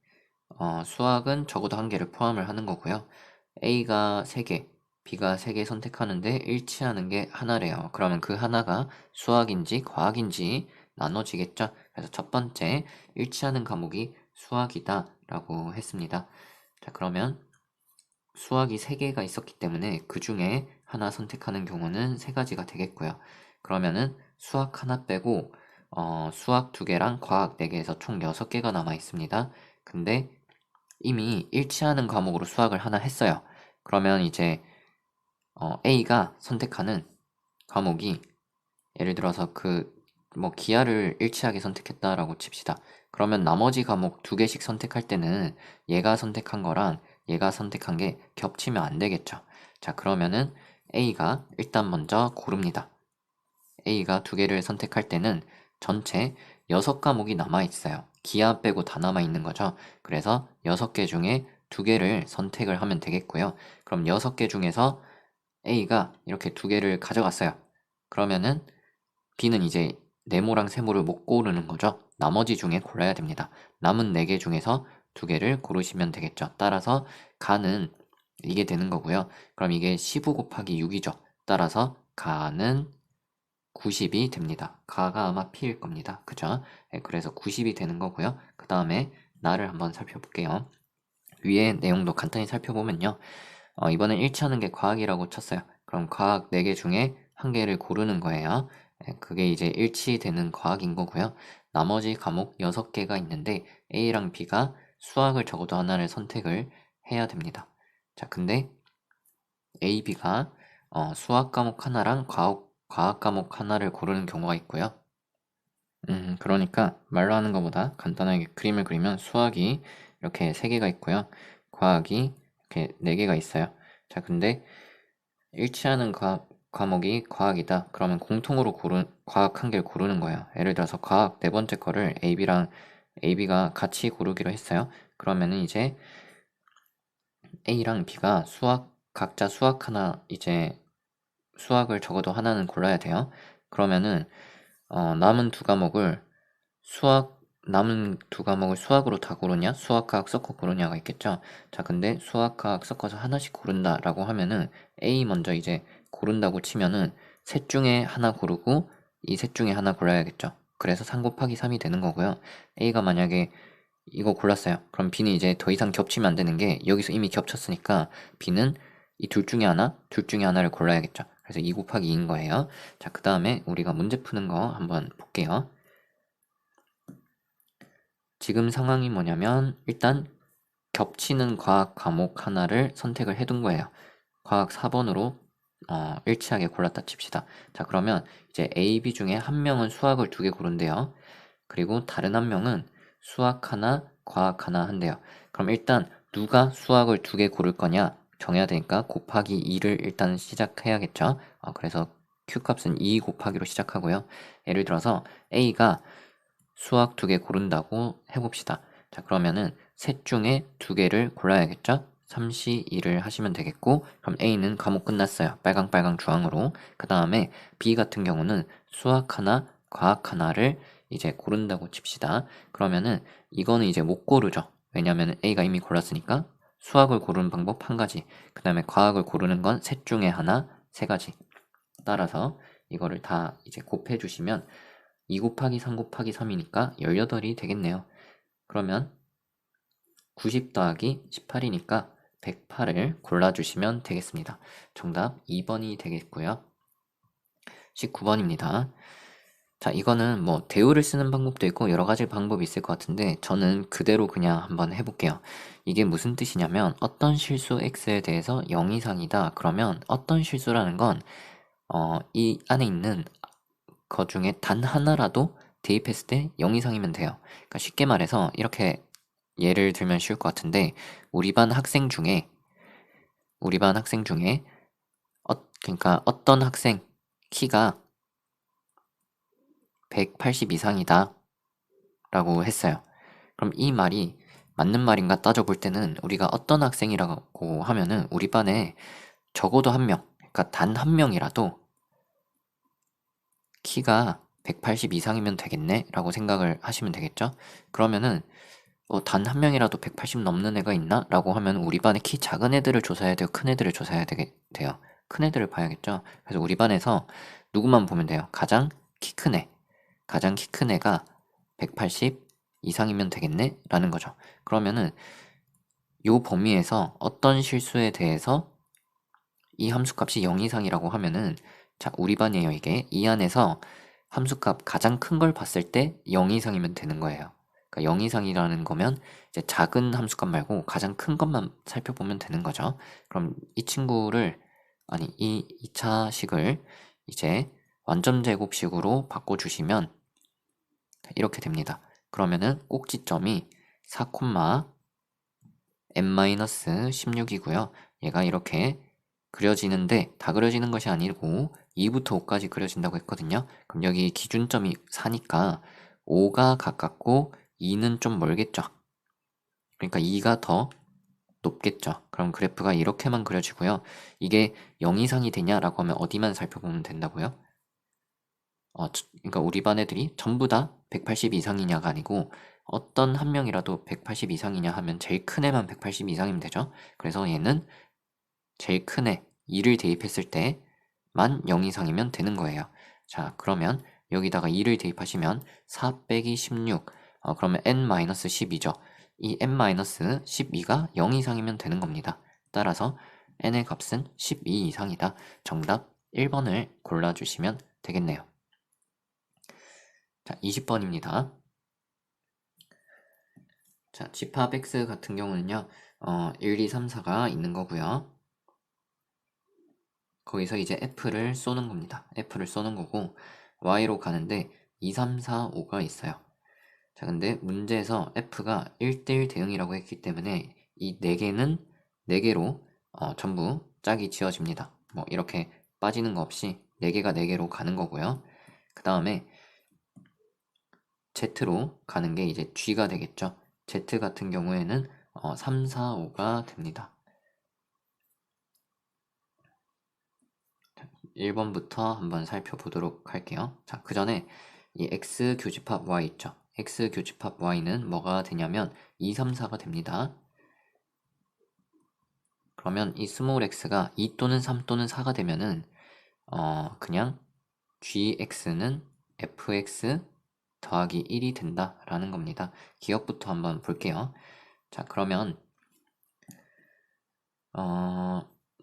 수학은 적어도 1개를 포함을 하는 거고요. A가 3개, B가 3개 선택하는데 일치하는 게 하나래요. 그러면 그 하나가 수학인지 과학인지 나눠지겠죠? 그래서 첫 번째 일치하는 과목이 수학이다 라고 했습니다. 자, 그러면 수학이 3개가 있었기 때문에 그 중에 하나 선택하는 경우는 3가지가 되겠고요. 그러면은 수학 하나 빼고 수학 2개랑 과학 4개에서 총 6개가 남아 있습니다. 근데 이미 일치하는 과목으로 수학을 하나 했어요. 그러면 이제 A가 선택하는 과목이 예를 들어서 기하를 일치하게 선택했다라고 칩시다. 그러면 나머지 과목 2개씩 선택할 때는 얘가 선택한 거랑 얘가 선택한 게 겹치면 안 되겠죠. 자, 그러면은 A가 일단 먼저 고릅니다. A가 2개를 선택할 때는 전체 6과목이 남아있어요. 기하 빼고 다 남아있는 거죠. 그래서 6개 중에 2개를 선택을 하면 되겠고요. 그럼 6개 중에서 A가 이렇게 2개를 가져갔어요. 그러면은 B는 이제 네모랑 세모를 못 고르는 거죠. 나머지 중에 골라야 됩니다. 남은 4개 중에서 2개를 고르시면 되겠죠. 따라서 가는 이게 되는 거고요. 그럼 이게 15 곱하기 6이죠. 따라서 가는 90이 됩니다. 가가 아마 P일 겁니다. 그죠? 네, 그래서 90이 되는 거고요. 그 다음에 나를 한번 살펴볼게요. 위에 내용도 간단히 살펴보면요. 이번엔 일치하는 게 과학이라고 쳤어요. 그럼 과학 4개 중에 1개를 고르는 거예요. 그게 이제 일치되는 과학인 거고요. 나머지 과목 6개가 있는데 A랑 B가 수학을 적어도 하나를 선택을 해야 됩니다. 자, 근데 A, B가 수학 과목 하나랑 과학 과목 하나를 고르는 경우가 있고요. 그러니까 말로 하는 것보다 간단하게 그림을 그리면 수학이 이렇게 3개가 있고요. 과학이 이렇게 4개가 있어요. 자, 근데 일치하는 과목이 과학이다. 그러면 공통으로 과학 1개를 고르는 거예요. 예를 들어서 과학 4번째 거를 AB가 같이 고르기로 했어요. 그러면은 이제 A랑 B가 각자 수학 하나, 이제 수학을 적어도 하나는 골라야 돼요. 그러면은 남은 두 과목을 수학으로 다 고르냐, 수학과학 섞어 고르냐가 있겠죠. 자, 근데 수학과학 섞어서 하나씩 고른다라고 하면은 A 먼저 이제 고른다고 치면은 셋 중에 하나 고르고 이 셋 중에 하나 골라야겠죠. 그래서 3 곱하기 3이 되는 거고요. A가 만약에 이거 골랐어요. 그럼 B는 이제 더 이상 겹치면 안 되는 게 여기서 이미 겹쳤으니까 B는 이 둘 중에 하나를 골라야겠죠. 그래서 2 곱하기 2인 거예요. 자, 그 다음에 우리가 문제 푸는 거 한번 볼게요. 지금 상황이 뭐냐면 일단 겹치는 과학 과목 하나를 선택을 해둔 거예요. 과학 4번으로 일치하게 골랐다 칩시다. 자, 그러면 이제 A, B 중에 한 명은 수학을 2개 고른대요. 그리고 다른 한 명은 수학 하나, 과학 하나 한대요. 그럼 일단 누가 수학을 2개 고를 거냐 정해야 되니까 곱하기 2를 일단 시작해야겠죠. 그래서 Q 값은 2 곱하기로 시작하고요. 예를 들어서 A가 수학 2개 고른다고 해봅시다. 자, 그러면은 셋 중에 2개를 골라야겠죠? 3시 2를 하시면 되겠고, 그럼 A는 과목 끝났어요. 빨강 주황으로. 그 다음에 B 같은 경우는 수학 하나, 과학 하나를 이제 고른다고 칩시다. 그러면은 이거는 이제 못 고르죠. 왜냐면 A가 이미 골랐으니까 수학을 고르는 방법 한 가지, 그 다음에 과학을 고르는 건 셋 중에 하나, 3가지. 따라서 이거를 다 이제 곱해 주시면 2 곱하기 3 곱하기 3이니까 18이 되겠네요. 그러면 90 더하기 18이니까 108을 골라주시면 되겠습니다. 정답 2번이 되겠고요. 19번입니다. 자, 이거는 뭐 대우를 쓰는 방법도 있고 여러 가지 방법이 있을 것 같은데 저는 그대로 그냥 한번 해볼게요. 이게 무슨 뜻이냐면 어떤 실수 x에 대해서 0 이상이다. 그러면 어떤 실수라는 건 이 안에 있는 것 중에 단 하나라도 대입했을 때 0 이상이면 돼요. 그러니까 쉽게 말해서 이렇게 예를 들면 쉬울 것 같은데 우리 반 학생 중에 그러니까 어떤 학생 키가 180 이상이다 라고 했어요. 그럼 이 말이 맞는 말인가 따져볼 때는 우리가 어떤 학생이라고 하면은 우리 반에 적어도 한 명, 그러니까 단 한 명이라도 키가 180 이상이면 되겠네 라고 생각을 하시면 되겠죠. 그러면은 단 한 명이라도 180 넘는 애가 있나? 라고 하면 우리 반에 키 작은 애들을 조사해야 돼요? 큰 애들을 조사해야 돼요? 큰 애들을 봐야겠죠. 그래서 우리 반에서 누구만 보면 돼요? 가장 키 큰 애. 가장 키 큰 애가 180 이상이면 되겠네? 라는 거죠. 그러면은 요 범위에서 어떤 실수에 대해서 이 함수값이 0 이상이라고 하면은 자, 우리 반이에요 이게. 이 안에서 함수값 가장 큰 걸 봤을 때 0 이상이면 되는 거예요. 그러니까 0 이상이라는 거면 이제 작은 함수값 말고 가장 큰 것만 살펴보면 되는 거죠. 그럼 이 친구를 이 2차식을 이제 완전 제곱식으로 바꿔주시면 이렇게 됩니다. 그러면은 꼭지점이 4, n-16이고요. 얘가 이렇게 그려지는데 다 그려지는 것이 아니고 2부터 5까지 그려진다고 했거든요. 그럼 여기 기준점이 4니까 5가 가깝고 2는 좀 멀겠죠. 그러니까 2가 더 높겠죠. 그럼 그래프가 이렇게만 그려지고요. 이게 0 이상이 되냐라고 하면 어디만 살펴보면 된다고요? 그러니까 우리 반 애들이 전부 다 180 이상이냐가 아니고 어떤 한 명이라도 180 이상이냐 하면 제일 큰 애만 180 이상이면 되죠. 그래서 얘는 제일 큰 애 2를 대입했을 때만 0 이상이면 되는 거예요. 자, 그러면 여기다가 2를 대입하시면 4 빼기 16, 그러면 n-12죠. 이 n-12가 0 이상이면 되는 겁니다. 따라서 n의 값은 12 이상이다. 정답 1번을 골라주시면 되겠네요. 자, 20번입니다. 자, 집합 x 같은 경우는요, 1, 2, 3, 4가 있는 거고요. 거기서 이제 f를 쏘는 겁니다. f를 쏘는 거고, y로 가는데 2, 3, 4, 5가 있어요. 자, 근데 문제에서 f가 1대1 대응이라고 했기 때문에 이 4개는 4개로 전부 짝이 지어집니다. 뭐 이렇게 빠지는 거 없이 4개가 4개로 가는 거고요. 그 다음에 Z로 가는 게 이제 G가 되겠죠. Z 같은 경우에는 3, 4, 5가 됩니다. 1번부터 한번 살펴보도록 할게요. 자, 그 전에 이 X 교집합 Y 있죠. X 교집합 Y는 뭐가 되냐면 2, 3, 4가 됩니다. 그러면 이 스몰 x가 2 또는 3 또는 4가 되면은 그냥 gx는 fx 더하기 1이 된다라는 겁니다. 기억부터 한번 볼게요. 자, 그러면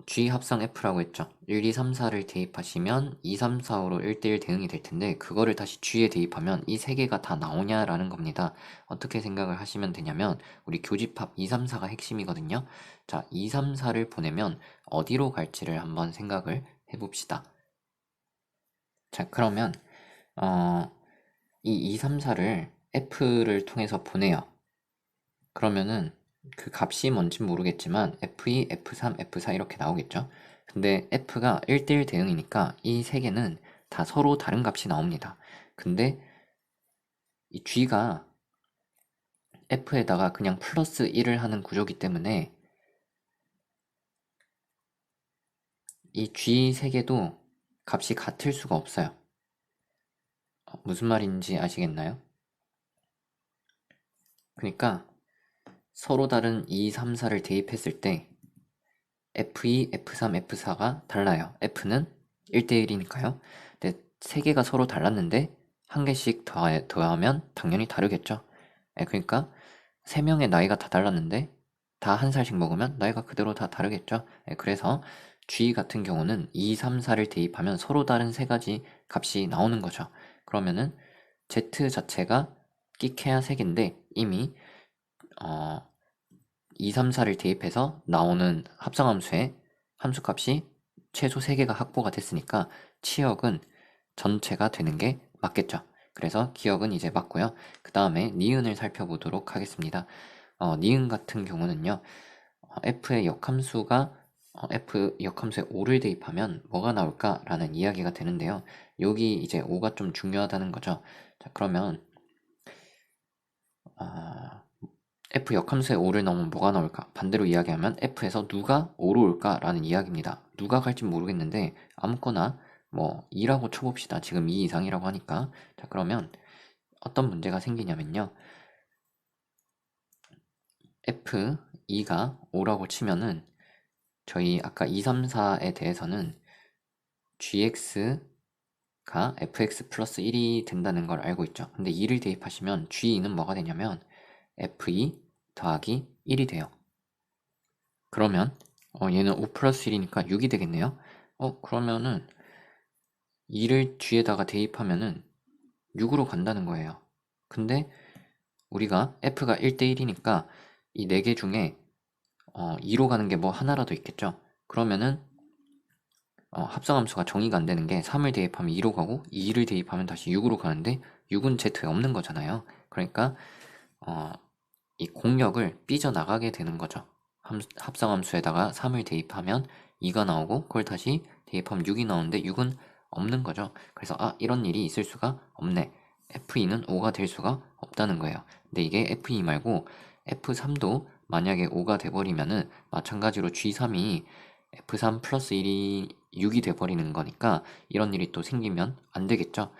G 합성 F라고 했죠. 1, 2, 3, 4를 대입하시면 2, 3, 4, 5로 1대1 대응이 될 텐데 그거를 다시 G에 대입하면 이 세 개가 다 나오냐라는 겁니다. 어떻게 생각을 하시면 되냐면 우리 교집합 2, 3, 4가 핵심이거든요. 자, 2, 3, 4를 보내면 어디로 갈지를 한번 생각을 해봅시다. 자, 그러면 이 2, 3, 4를 F를 통해서 보내요. 그러면은 그 값이 뭔진 모르겠지만 F2, F3, F4 이렇게 나오겠죠. 근데 F가 1대1 대응이니까 이 세 개는 다 서로 다른 값이 나옵니다. 근데 이 G가 F에다가 그냥 플러스 1을 하는 구조기 때문에 이 G 세 개도 값이 같을 수가 없어요. 무슨 말인지 아시겠나요? 그러니까 서로 다른 2, 3, 4를 대입했을 때 F2, F3, F4가 달라요. F는 1대1이니까요. 근데 세 개가 서로 달랐는데 한 개씩 더하면 당연히 다르겠죠. 그러니까 세 명의 나이가 다 달랐는데 다 한 살씩 먹으면 나이가 그대로 다 다르겠죠. 그래서 G 같은 경우는 2, 3, 4를 대입하면 서로 다른 세 가지 값이 나오는 거죠. 그러면은 Z 자체가 끼케야 세 개인데 이미 어, 2, 3, 4를 대입해서 나오는 합성함수의 함수값이 최소 3개가 확보가 됐으니까 치역은 전체가 되는 게 맞겠죠. 그래서 기억은 이제 맞고요. 그 다음에 니은을 살펴보도록 하겠습니다. 니은 같은 경우는요. f의 역함수가 f 역함수에 5를 대입하면 뭐가 나올까라는 이야기가 되는데요. 여기 이제 5가 좀 중요하다는 거죠. 자, 그러면 f 역함수에 5를 넣으면 뭐가 나올까? 반대로 이야기하면 f에서 누가 5로 올까라는 이야기입니다. 누가 갈지 모르겠는데 아무거나 뭐 2라고 쳐봅시다. 지금 2 이상이라고 하니까. 자, 그러면 어떤 문제가 생기냐면요. f2가 5라고 치면은 저희 아까 2, 3, 4에 대해서는 gx가 fx 플러스 1이 된다는 걸 알고 있죠. 근데 2를 대입하시면 g2는 뭐가 되냐면 f2 더하기 1이 돼요. 그러면 얘는 5 플러스 1이니까 6이 되겠네요. 그러면은 2를 뒤에다가 대입하면은 6으로 간다는 거예요. 근데 우리가 f가 1대1이니까 이 4개 중에 2로 가는 게 뭐 하나라도 있겠죠. 그러면은 합성함수가 정의가 안 되는 게 3을 대입하면 2로 가고 2를 대입하면 다시 6으로 가는데 6은 z에 없는 거잖아요. 그러니까 이 공역을 삐져나가게 되는 거죠. 합성함수에다가 3을 대입하면 2가 나오고 그걸 다시 대입하면 6이 나오는데 6은 없는 거죠. 그래서 이런 일이 있을 수가 없네. F2는 5가 될 수가 없다는 거예요. 근데 이게 F2 말고 F3도 만약에 5가 돼버리면은 마찬가지로 G3이 F3 플러스 1이 6이 돼버리는 거니까 이런 일이 또 생기면 안 되겠죠.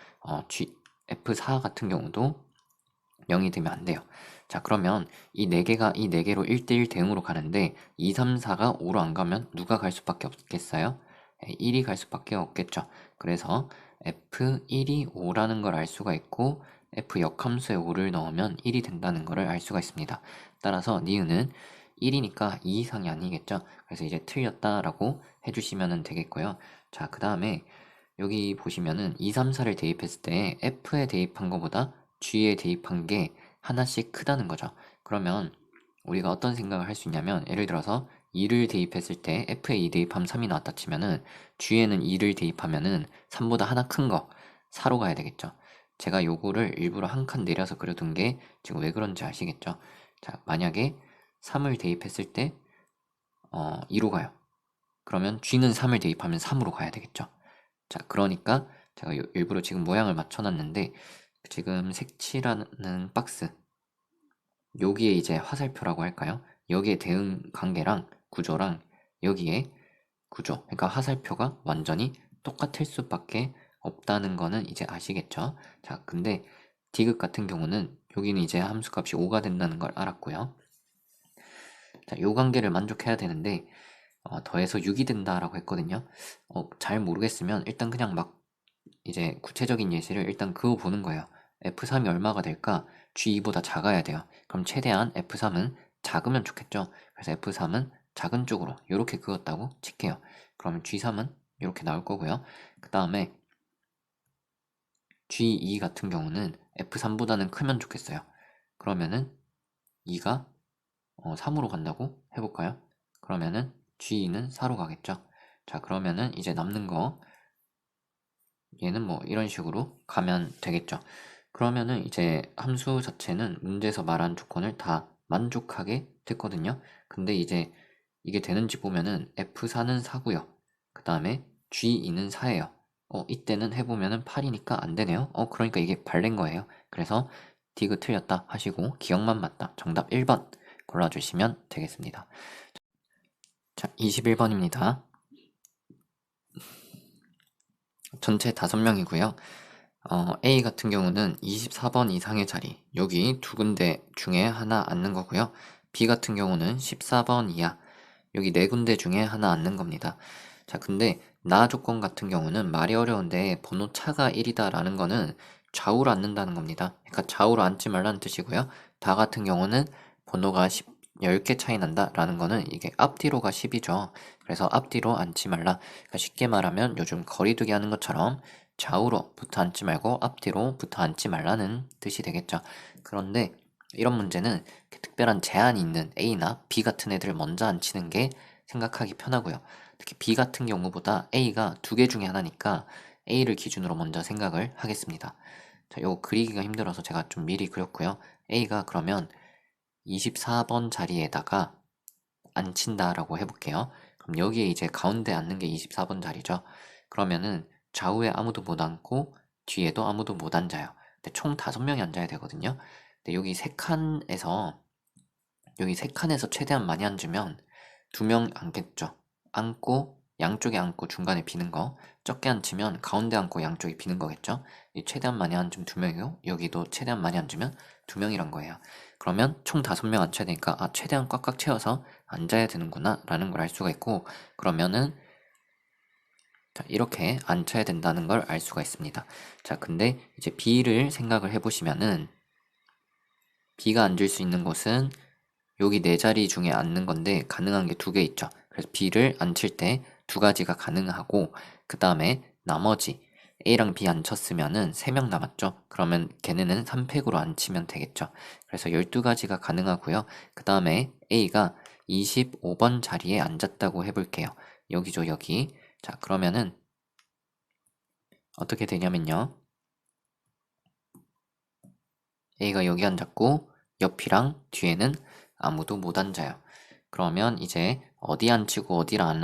F4 같은 경우도 0이 되면 안 돼요. 자, 그러면 이 4개가 이 4개로 1대1 대응으로 가는데 2, 3, 4가 5로 안 가면 누가 갈 수밖에 없겠어요? 1이 갈 수밖에 없겠죠. 그래서 F1이 5라는 걸 알 수가 있고 F 역함수에 5를 넣으면 1이 된다는 것을 알 수가 있습니다. 따라서 니은은 1이니까 2 이상이 아니겠죠. 그래서 이제 틀렸다라고 해주시면 되겠고요. 자, 그 다음에 여기 보시면은 2, 3, 4를 대입했을 때 F에 대입한 것보다 G에 대입한 게 하나씩 크다는 거죠. 그러면 우리가 어떤 생각을 할 수 있냐면 예를 들어서 2를 대입했을 때 F에 2 대입하면 3이 나왔다 치면은 G에는 2를 대입하면은 3보다 하나 큰 거 4로 가야 되겠죠. 제가 요거를 일부러 한 칸 내려서 그려둔 게 지금 왜 그런지 아시겠죠? 자, 만약에 3을 대입했을 때 2로 가요. 그러면 G는 3을 대입하면 3으로 가야 되겠죠. 자, 그러니까 제가 일부러 지금 모양을 맞춰놨는데 지금 색칠하는 박스 여기에 이제 화살표라고 할까요? 여기에 대응 관계랑 구조랑 여기에 구조, 그러니까 화살표가 완전히 똑같을 수밖에 없다는 거는 이제 아시겠죠? 자, 근데 디귿 같은 경우는 여기는 이제 함수값이 5가 된다는 걸 알았고요. 자, 요 관계를 만족해야 되는데 더해서 6이 된다라고 했거든요. 잘 모르겠으면 일단 그냥 막 이제 구체적인 예시를 일단 그어 보는 거예요. F3이 얼마가 될까? G2보다 작아야 돼요. 그럼 최대한 F3은 작으면 좋겠죠. 그래서 F3은 작은 쪽으로 이렇게 그었다고 칠게요. 그러면 G3은 이렇게 나올 거고요. 그 다음에 G2 같은 경우는 F3보다는 크면 좋겠어요. 그러면은 2가 3으로 간다고 해볼까요? 그러면은 G2는 4로 가겠죠. 자, 그러면은 이제 남는 거 얘는 뭐 이런 식으로 가면 되겠죠. 그러면은 이제 함수 자체는 문제에서 말한 조건을 다 만족하게 됐거든요. 근데 이제 이게 되는지 보면은 F4는 4고요. 그 다음에 G2는 4예요. 이때는 해보면은 8이니까 안 되네요. 그러니까 이게 발렌 거예요. 그래서 디귿 틀렸다 하시고 기억만 맞다. 정답 1번 골라주시면 되겠습니다. 자, 21번입니다. 전체 5명이고요. A 같은 경우는 24번 이상의 자리, 여기 두 군데 중에 하나 앉는 거고요. B 같은 경우는 14번 이하, 여기 네 군데 중에 하나 앉는 겁니다. 자, 근데 나 조건 같은 경우는 말이 어려운데 번호 차가 1이다 라는 거는 좌우로 앉는다는 겁니다. 그러니까 좌우로 앉지 말라는 뜻이고요. 다 같은 경우는 번호가 10개 차이 난다 라는 거는 이게 앞뒤로가 10이죠. 그래서 앞뒤로 앉지 말라. 그러니까 쉽게 말하면 요즘 거리두기 하는 것처럼 좌우로 붙어 앉지 말고 앞뒤로 붙어 앉지 말라는 뜻이 되겠죠. 그런데 이런 문제는 특별한 제한이 있는 A나 B 같은 애들을 먼저 앉히는 게 생각하기 편하고요. 특히 B 같은 경우보다 A가 두 개 중에 하나니까 A를 기준으로 먼저 생각을 하겠습니다. 자, 요거 그리기가 힘들어서 제가 좀 미리 그렸고요. A가 그러면 24번 자리에다가 앉힌다라고 해볼게요. 그럼 여기에 이제 가운데 앉는 게 24번 자리죠. 그러면은 좌우에 아무도 못 앉고 뒤에도 아무도 못 앉아요. 근데 총 5명이 앉아야 되거든요. 근데 여기 세 칸에서 최대한 많이 앉으면 2명 앉겠죠. 앉고 양쪽에 앉고 중간에 비는 거. 적게 앉히면 가운데 앉고 양쪽에 비는 거겠죠. 이 최대한 많이 앉으면 2명이고 여기도 최대한 많이 앉으면 2명이란 거예요. 그러면 총 5명 앉혀야 되니까 최대한 꽉꽉 채워서 앉아야 되는구나 라는 걸 알 수가 있고 그러면은 자, 이렇게 앉혀야 된다는 걸 알 수가 있습니다. 자, 근데 이제 B를 생각을 해보시면은 B가 앉을 수 있는 곳은 여기 네 자리 중에 앉는 건데 가능한 게 2개 있죠. 그래서 B를 앉힐 때 2가지가 가능하고 그 다음에 나머지 A랑 B 앉혔으면은 3명 남았죠. 그러면 걔네는 3팩으로 앉히면 되겠죠. 그래서 12가지가 가능하고요. 그 다음에 A가 25번 자리에 앉았다고 해볼게요. 여기죠, 여기. 자, 그러면은 어떻게 되냐면요. A가 여기 앉았고 옆이랑 뒤에는 아무도 못 앉아요. 그러면 이제 어디 앉히고 어디를 안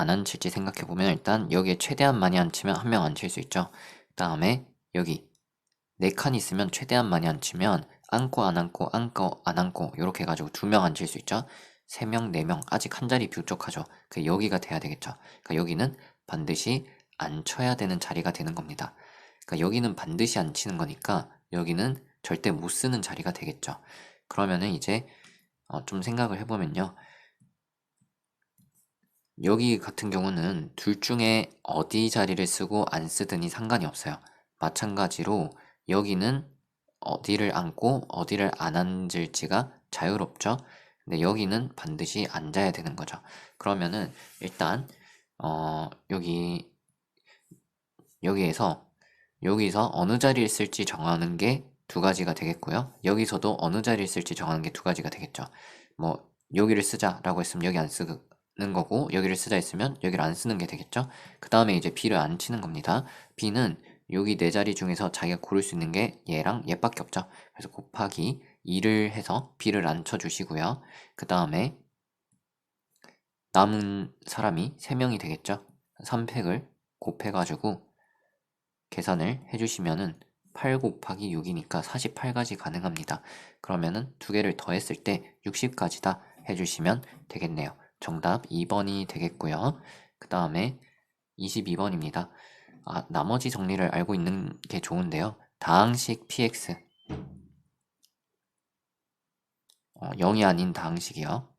앉힐지 생각해보면 일단 여기에 최대한 많이 앉히면 한 명 앉힐 수 있죠. 그 다음에 여기 4칸 있으면 최대한 많이 앉히면 앉고 안 앉고 앉고 안 앉고 이렇게 해가지고 2명 앉힐 수 있죠. 3명, 4명 아직 한 자리 부족하죠. 그 여기가 돼야 되겠죠. 그러니까 여기는 반드시 앉혀야 되는 자리가 되는 겁니다. 그러니까 여기는 반드시 앉히는 거니까 여기는 절대 못 쓰는 자리가 되겠죠. 그러면은 이제 좀 생각을 해보면요. 여기 같은 경우는 둘 중에 어디 자리를 쓰고 안 쓰든이 상관이 없어요. 마찬가지로 여기는 어디를 앉고 어디를 안 앉을지가 자유롭죠. 근데 여기는 반드시 앉아야 되는 거죠. 그러면은 일단 여기에서 여기서 어느 자리를 쓸지 정하는 게 두 가지가 되겠고요. 여기서도 어느 자리를 쓸지 정하는 게 두 가지가 되겠죠. 뭐 여기를 쓰자라고 했으면 여기 안 쓰는 거고 여기를 쓰자 했으면 여기를 안 쓰는 게 되겠죠. 그 다음에 이제 B를 안 치는 겁니다. B는 여기 네 자리 중에서 자기가 고를 수 있는 게 얘랑 얘밖에 없죠. 그래서 곱하기 2를 해서 B를 안 쳐주시고요. 그 다음에 남은 사람이 3명이 되겠죠. 3팩을 곱해가지고 계산을 해주시면은 8 곱하기 6이니까 48가지 가능합니다. 그러면은 두 개를 더했을 때 60까지다 해주시면 되겠네요. 정답 2번이 되겠고요. 그 다음에 22번입니다. 나머지 정리를 알고 있는 게 좋은데요. 다항식 px 0이 아닌 다항식이요.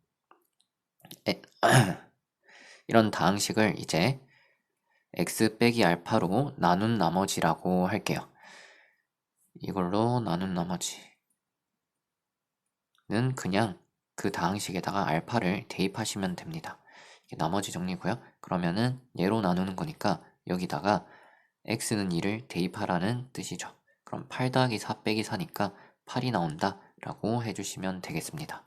이런 다항식을 이제 x 빼기 알파로 나눈 나머지라고 할게요. 이걸로 나눈 나머지는 그냥 그 다항식에다가 알파를 대입하시면 됩니다. 이게 나머지 정리고요. 그러면은 얘로 나누는 거니까 여기다가 x는 2를 대입하라는 뜻이죠. 그럼 8 더하기 4 빼기 4니까 8이 나온다 라고 해주시면 되겠습니다.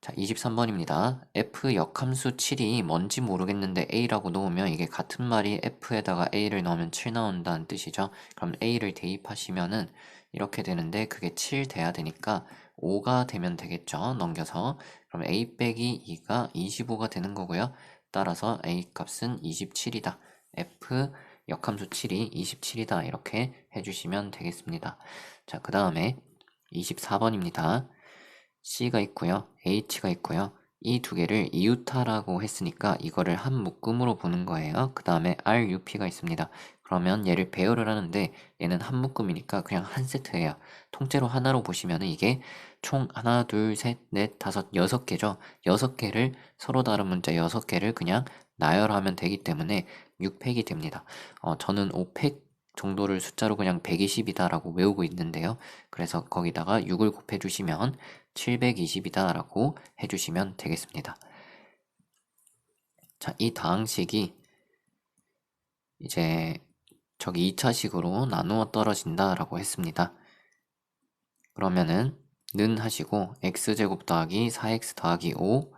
자, 23번입니다. f 역함수 7이 뭔지 모르겠는데 a라고 놓으면 이게 같은 말이 f에다가 a를 넣으면 7 나온다는 뜻이죠. 그럼 a를 대입하시면은 이렇게 되는데 그게 7 돼야 되니까 5가 되면 되겠죠. 넘겨서. 그럼 a 빼기 2가 25가 되는 거고요. 따라서 a 값은 27이다. f 역함수 7이 27이다. 이렇게 해주시면 되겠습니다. 자, 그 다음에 24번입니다. C가 있고요. H가 있고요. 이 두 개를 이유타라고 했으니까 이거를 한 묶음으로 보는 거예요. 그 다음에 RUP가 있습니다. 그러면 얘를 배열을 하는데 얘는 한 묶음이니까 그냥 한 세트예요. 통째로 하나로 보시면 이게 총 하나, 둘, 셋, 넷, 다섯, 6개죠. 6개를 서로 다른 문자 6개를 그냥 나열하면 되기 때문에 6팩이 됩니다. 저는 5팩 정도를 숫자로 그냥 120이다 라고 외우고 있는데요. 그래서 거기다가 6을 곱해 주시면 720이다 라고 해주시면 되겠습니다. 자, 이 다항식이 이제 저기 2차식으로 나누어 떨어진다 라고 했습니다. 그러면은 는 하시고 x제곱 더하기 4x 더하기 5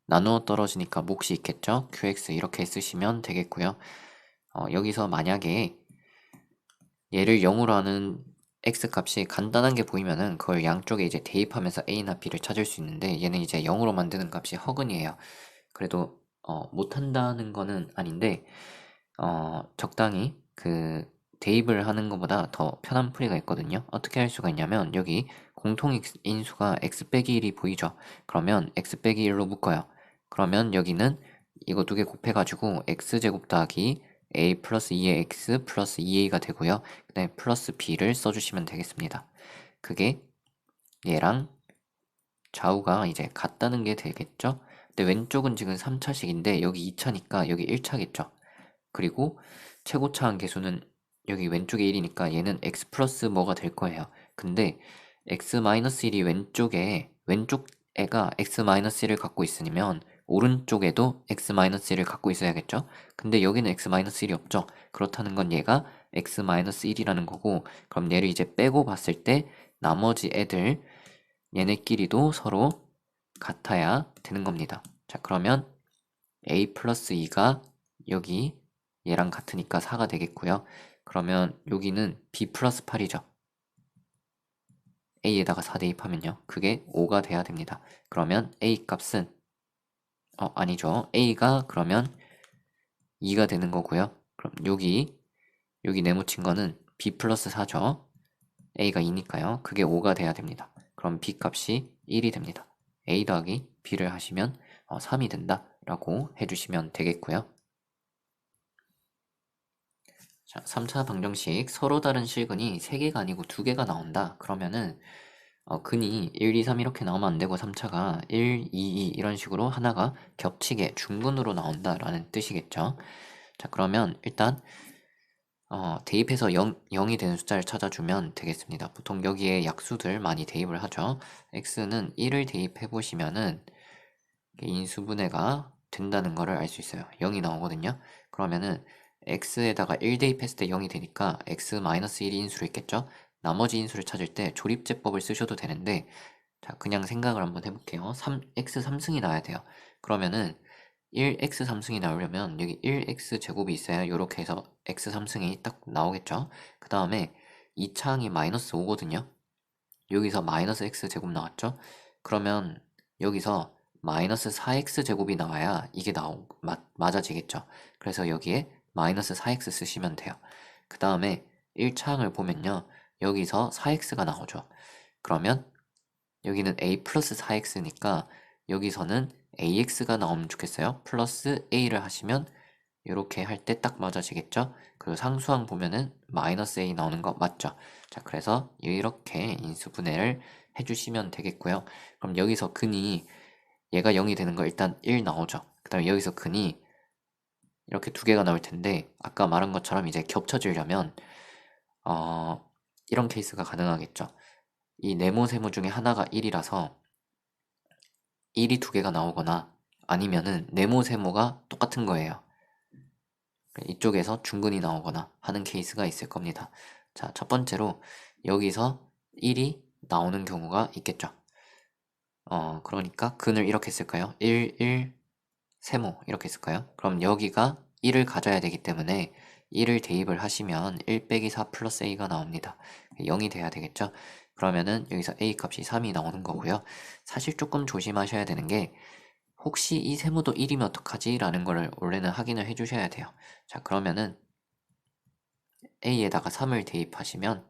나누어 떨어지니까 몫이 있겠죠? qx 이렇게 쓰시면 되겠고요. 여기서 만약에 얘를 0으로 하는 x 값이 간단한 게 보이면은 그걸 양쪽에 이제 대입하면서 a나 b를 찾을 수 있는데 얘는 이제 0으로 만드는 값이 허근이에요. 그래도 못한다는 거는 아닌데 적당히 그 대입을 하는 것보다 더 편한 풀이가 있거든요. 어떻게 할 수가 있냐면 여기 공통인수가 x 빼기 1이 보이죠? 그러면 x 빼기 1로 묶어요. 그러면 여기는 이거 두 개 곱해가지고 x제곱 더하기 a 플러스 2의 x 플러스 2a가 되고요. 그 다음에 플러스 b를 써주시면 되겠습니다. 그게 얘랑 좌우가 이제 같다는 게 되겠죠? 근데 왼쪽은 지금 3차식인데 여기 2차니까 여기 1차겠죠? 그리고 최고차항 계수는 여기 왼쪽에 1이니까 얘는 x 플러스 뭐가 될 거예요. 근데 x-1이 왼쪽 애가 x-1을 갖고 있으면 오른쪽에도 x-1을 갖고 있어야겠죠? 근데 여기는 x-1이 없죠? 그렇다는 건 얘가 x-1이라는 거고 그럼 얘를 이제 빼고 봤을 때 나머지 애들 얘네끼리도 서로 같아야 되는 겁니다. 자, 그러면 a 플러스 2가 여기 얘랑 같으니까 4가 되겠고요. 그러면 여기는 b 플러스 8이죠. a에다가 4 대입하면요. 그게 5가 돼야 됩니다. 그러면 a 값은 아니죠. a가 그러면 2가 되는 거고요. 그럼 여기 네모친 거는 b 플러스 4죠. a가 2니까요. 그게 5가 돼야 됩니다. 그럼 b 값이 1이 됩니다. a 더하기 b를 하시면 3이 된다 라고 해주시면 되겠고요. 자, 3차 방정식 서로 다른 실근이 3개가 아니고 2개가 나온다. 그러면은 근이 1, 2, 3 이렇게 나오면 안 되고 3차가 1, 2, 2 이런 식으로 하나가 겹치게 중근으로 나온다라는 뜻이겠죠. 자, 그러면 일단 대입해서 0이 되는 숫자를 찾아주면 되겠습니다. 보통 여기에 약수들 많이 대입을 하죠. x는 1을 대입해 보시면은 인수분해가 된다는 것을 알 수 있어요. 0이 나오거든요. 그러면은 x에다가 1 대입했을 때 0이 되니까 x-1이 인수로 있겠죠. 나머지 인수를 찾을 때 조립제법을 쓰셔도 되는데, 자, 그냥 생각을 한번 해볼게요. x 3승이 나와야 돼요. 그러면은 1x 3승이 나오려면 여기 1x 제곱이 있어야 이렇게 해서 x 3승이 딱 나오겠죠. 그 다음에 2차항이 마이너스 5거든요. 여기서 마이너스 x 제곱 나왔죠. 그러면 여기서 마이너스 4x 제곱이 나와야 이게 맞아지겠죠. 그래서 여기에 마이너스 4x 쓰시면 돼요. 그 다음에 1차항을 보면요. 여기서 4x가 나오죠. 그러면 여기는 a 플러스 4x니까 여기서는 ax가 나오면 좋겠어요. 플러스 a를 하시면 이렇게 할 때 딱 맞아지겠죠. 그리고 상수항 보면은 마이너스 a 나오는 거 맞죠. 자, 그래서 이렇게 인수분해를 해주시면 되겠고요. 그럼 여기서 근이 얘가 0이 되는 거 일단 1 나오죠. 그 다음에 여기서 근이 이렇게 두 개가 나올 텐데 아까 말한 것처럼 이제 겹쳐지려면 이런 케이스가 가능하겠죠. 이 네모 세모 중에 하나가 1이라서 1이 두 개가 나오거나 아니면은 네모 세모가 똑같은 거예요. 이쪽에서 중근이 나오거나 하는 케이스가 있을 겁니다. 자, 첫 번째로 여기서 1이 나오는 경우가 있겠죠. 그러니까 근을 이렇게 쓸까요? 1, 1, 세모 이렇게 쓸까요? 그럼 여기가 1을 가져야 되기 때문에 1을 대입을 하시면 1 빼기 4 플러스 a가 나옵니다. 0이 돼야 되겠죠? 그러면은 여기서 a 값이 3이 나오는 거고요. 사실 조금 조심하셔야 되는 게 혹시 이 세모도 1이면 어떡하지? 라는 거를 원래는 확인을 해주셔야 돼요. 자, 그러면은 a에다가 3을 대입하시면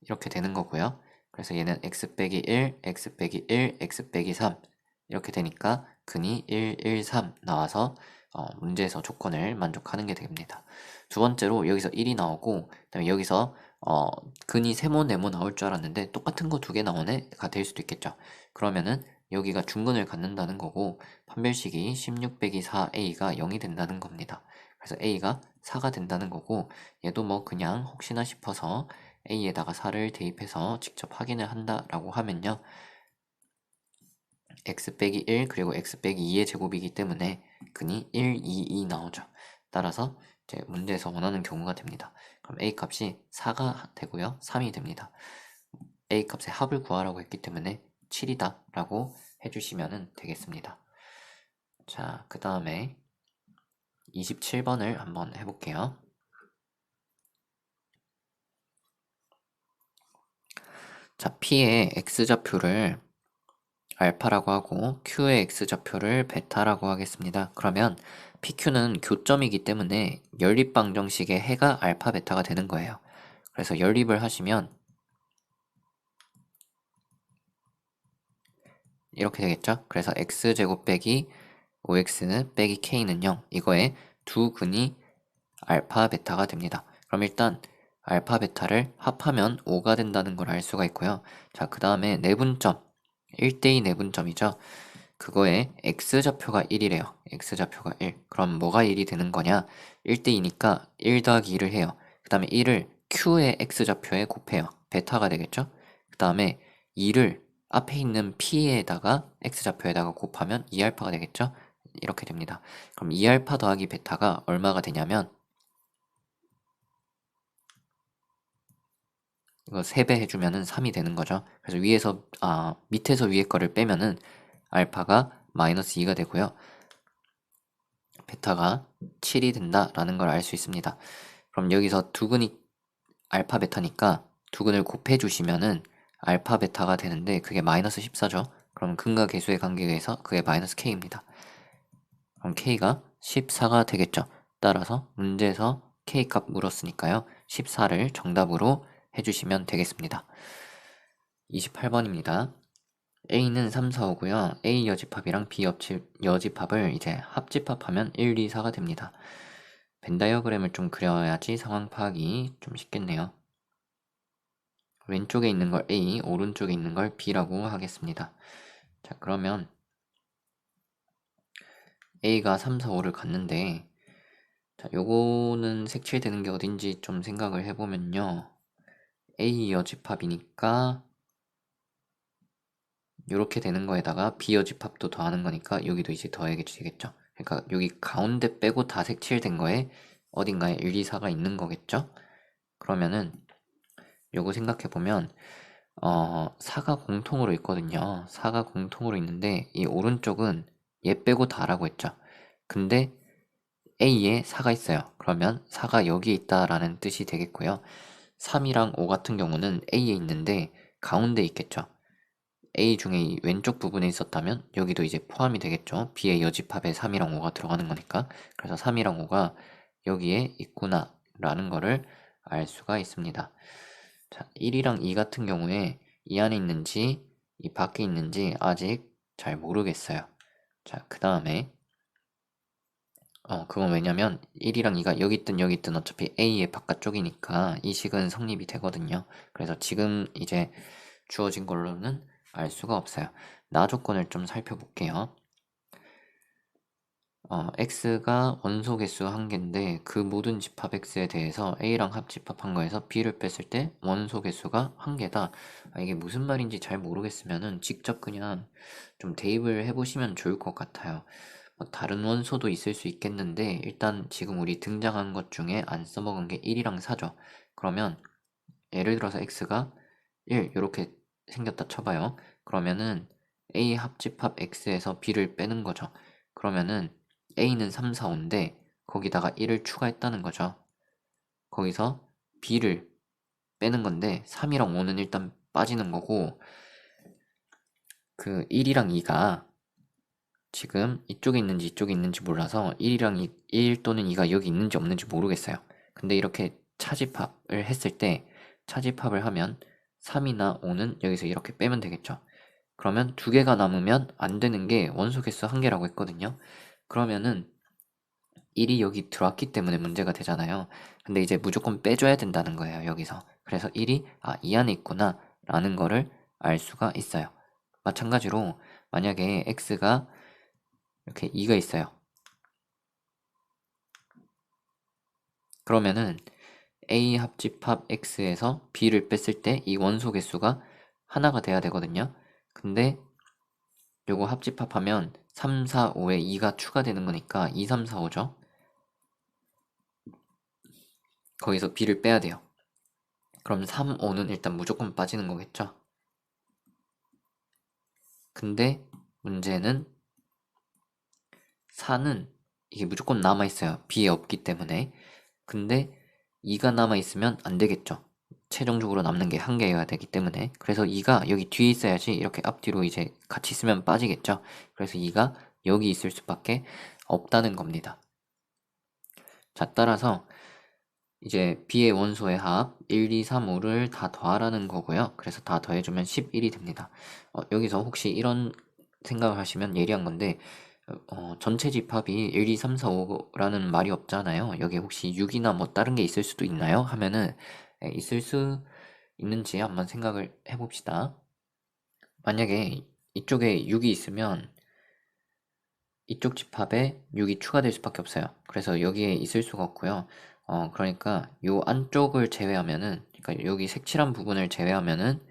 이렇게 되는 거고요. 그래서 얘는 x 빼기 1, x 빼기 1, x 빼기 3 이렇게 되니까 근이 1, 1, 3 나와서 문제에서 조건을 만족하는 게 됩니다. 두 번째로 여기서 1이 나오고 그다음에 여기서 근이 세모 네모 나올 줄 알았는데 똑같은 거 두 개 나오네가 될 수도 있겠죠. 그러면은 여기가 중근을 갖는다는 거고 판별식이 16 빼기 4a가 0이 된다는 겁니다. 그래서 a가 4가 된다는 거고 얘도 뭐 그냥 혹시나 싶어서 a에다가 4를 대입해서 직접 확인을 한다라고 하면요. x 빼기 1 그리고 x 빼기 2의 제곱이기 때문에 근이 1, 2, 2 나오죠. 따라서 이제 문제에서 원하는 경우가 됩니다. 그럼 a 값이 4가 되고요. 3이 됩니다. a 값의 합을 구하라고 했기 때문에 7이다 라고 해주시면 되겠습니다. 자, 그 다음에 27번을 한번 해볼게요. 자, P의 X좌표를 알파라고 하고 Q의 X좌표를 베타라고 하겠습니다. 그러면 PQ는 교점이기 때문에 연립방정식의 해가 알파 베타가 되는 거예요. 그래서 연립을 하시면 이렇게 되겠죠? 그래서 X제곱 빼기 5X 빼기 K는 0 이거에 두 근이 알파 베타가 됩니다. 그럼 일단 알파 베타를 합하면 5가 된다는 걸 알 수가 있고요. 자, 그 다음에 내분점 1대2 내분점이죠. 그거에 x좌표가 1이래요. x좌표가 1. 그럼 뭐가 1이 되는 거냐? 1대2니까 1 더하기 2를 해요. 그 다음에 1을 q의 x좌표에 곱해요. 베타가 되겠죠? 그 다음에 2를 앞에 있는 p에다가 x좌표에다가 곱하면 2알파가 되겠죠? 이렇게 됩니다. 그럼 2알파 더하기 베타가 얼마가 되냐면 이거 3배 해주면은 3이 되는 거죠. 그래서 밑에서 위에 거를 빼면은 알파가 마이너스 2가 되고요. 베타가 7이 된다라는 걸 알 수 있습니다. 그럼 여기서 두근이 알파 베타니까 두근을 곱해주시면은 알파 베타가 되는데 그게 마이너스 14죠. 그럼 근과 계수의 관계에 의해서 그게 마이너스 k입니다. 그럼 k가 14가 되겠죠. 따라서 문제에서 k 값 물었으니까요. 14를 정답으로 해주시면 되겠습니다. 28번입니다. A는 3, 4, 5고요. A 여집합이랑 B 여집합을 이제 합집합하면 1, 2, 4가 됩니다. 벤 다이어그램을 좀 그려야지 상황 파악이 좀 쉽겠네요. 왼쪽에 있는 걸 A, 오른쪽에 있는 걸 B라고 하겠습니다. 자, 그러면 A가 3, 4, 5를 갔는데, 자, 요거는 색칠되는 게 어딘지 좀 생각을 해보면요. A 여집합이니까 요렇게 되는 거에다가 B 여집합도 더하는 거니까 여기도 이제 더해지겠죠. 그러니까 여기 가운데 빼고 다 색칠된 거에 어딘가에 1, 2, 4가 있는 거겠죠. 그러면은 요거 생각해보면 4가 공통으로 있거든요. 4가 공통으로 있는데 이 오른쪽은 얘 빼고 다라고 했죠. 근데 A에 4가 있어요. 그러면 4가 여기에 있다라는 뜻이 되겠고요. 3이랑 5 같은 경우는 A에 있는데 가운데 있겠죠. A 중에 이 왼쪽 부분에 있었다면 여기도 이제 포함이 되겠죠. B의 여집합에 3이랑 5가 들어가는 거니까. 그래서 3이랑 5가 여기에 있구나 라는 거를 알 수가 있습니다. 자, 1이랑 2 같은 경우에 이 안에 있는지 이 밖에 있는지 아직 잘 모르겠어요. 자, 그 다음에 그건 왜냐면 1이랑 2가 여기 있든 어차피 A의 바깥쪽이니까 이 식은 성립이 되거든요. 그래서 지금 이제 주어진 걸로는 알 수가 없어요. 나 조건을 좀 살펴볼게요. x가 원소 개수 1개인데 그 모든 집합 x에 대해서 a랑 합집합한 거에서 b를 뺐을 때 원소 개수가 1개다. 이게 무슨 말인지 잘 모르겠으면은 직접 그냥 좀 대입을 해보시면 좋을 것 같아요. 다른 원소도 있을 수 있겠는데 일단 지금 우리 등장한 것 중에 안 써먹은 게 1이랑 4죠. 그러면 예를 들어서 x가 1 이렇게 생겼다 쳐봐요. 그러면은 a 합집합 x에서 b를 빼는 거죠. 그러면은 a는 3, 4, 5인데 거기다가 1을 추가했다는 거죠. 거기서 b를 빼는 건데 3이랑 5는 일단 빠지는 거고 그 1이랑 2가 지금 이쪽에 있는지 이쪽에 있는지 몰라서 1 또는 2가 여기 있는지 없는지 모르겠어요. 근데 이렇게 차집합을 했을 때 차집합을 하면 3이나 5는 여기서 이렇게 빼면 되겠죠. 그러면 두 개가 남으면 안 되는 게 원소 개수 1개라고 했거든요. 그러면은 1이 여기 들어왔기 때문에 문제가 되잖아요. 근데 이제 무조건 빼줘야 된다는 거예요, 여기서. 그래서 1이 이 안에 있구나 라는 거를 알 수가 있어요. 마찬가지로 만약에 x가 이렇게 2가 있어요. 그러면은 a 합집합 x에서 b를 뺐을 때 이 원소 개수가 하나가 돼야 되거든요. 근데 요거 합집합하면 3, 4, 5에 2가 추가되는 거니까 2, 3, 4, 5죠. 거기서 b를 빼야 돼요. 그럼 3, 5는 일단 무조건 빠지는 거겠죠. 근데 문제는 4는 이게 무조건 남아있어요. b에 없기 때문에. 근데 2가 남아있으면 안 되겠죠. 최종적으로 남는 게 1개여야 되기 때문에. 그래서 2가 여기 뒤에 있어야지 이렇게 앞뒤로 이제 같이 있으면 빠지겠죠. 그래서 2가 여기 있을 수밖에 없다는 겁니다. 자, 따라서 이제 b의 원소의 합 1, 2, 3, 5를 다 더하라는 거고요. 그래서 다 더해주면 11이 됩니다. 여기서 혹시 이런 생각을 하시면 예리한 건데 전체 집합이 1, 2, 3, 4, 5라는 말이 없잖아요. 여기 혹시 6이나 뭐 다른 게 있을 수도 있나요? 하면은 있을 수 있는지 한번 생각을 해봅시다. 만약에 이쪽에 6이 있으면 이쪽 집합에 6이 추가될 수밖에 없어요. 그래서 여기에 있을 수가 없고요. 그러니까 요 안쪽을 제외하면은, 그러니까 여기 색칠한 부분을 제외하면은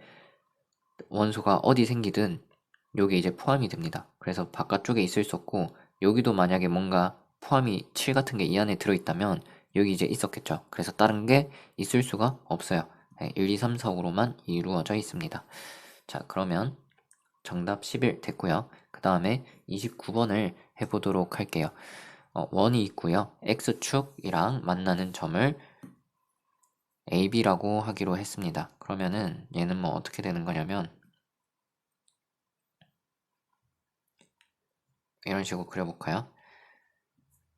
원소가 어디 생기든 여기 이제 포함이 됩니다. 그래서 바깥쪽에 있을 수 없고 여기도 만약에 뭔가 포함이 7 같은 게 이 안에 들어있다면 여기 이제 있었겠죠. 그래서 다른 게 있을 수가 없어요. 1, 2, 3, 4, 5로만 이루어져 있습니다. 자, 그러면 정답 11 됐고요. 그 다음에 29번을 해보도록 할게요. 원이 있고요. x축이랑 만나는 점을 AB라고 하기로 했습니다. 그러면은 얘는 뭐 어떻게 되는 거냐면 이런 식으로 그려볼까요?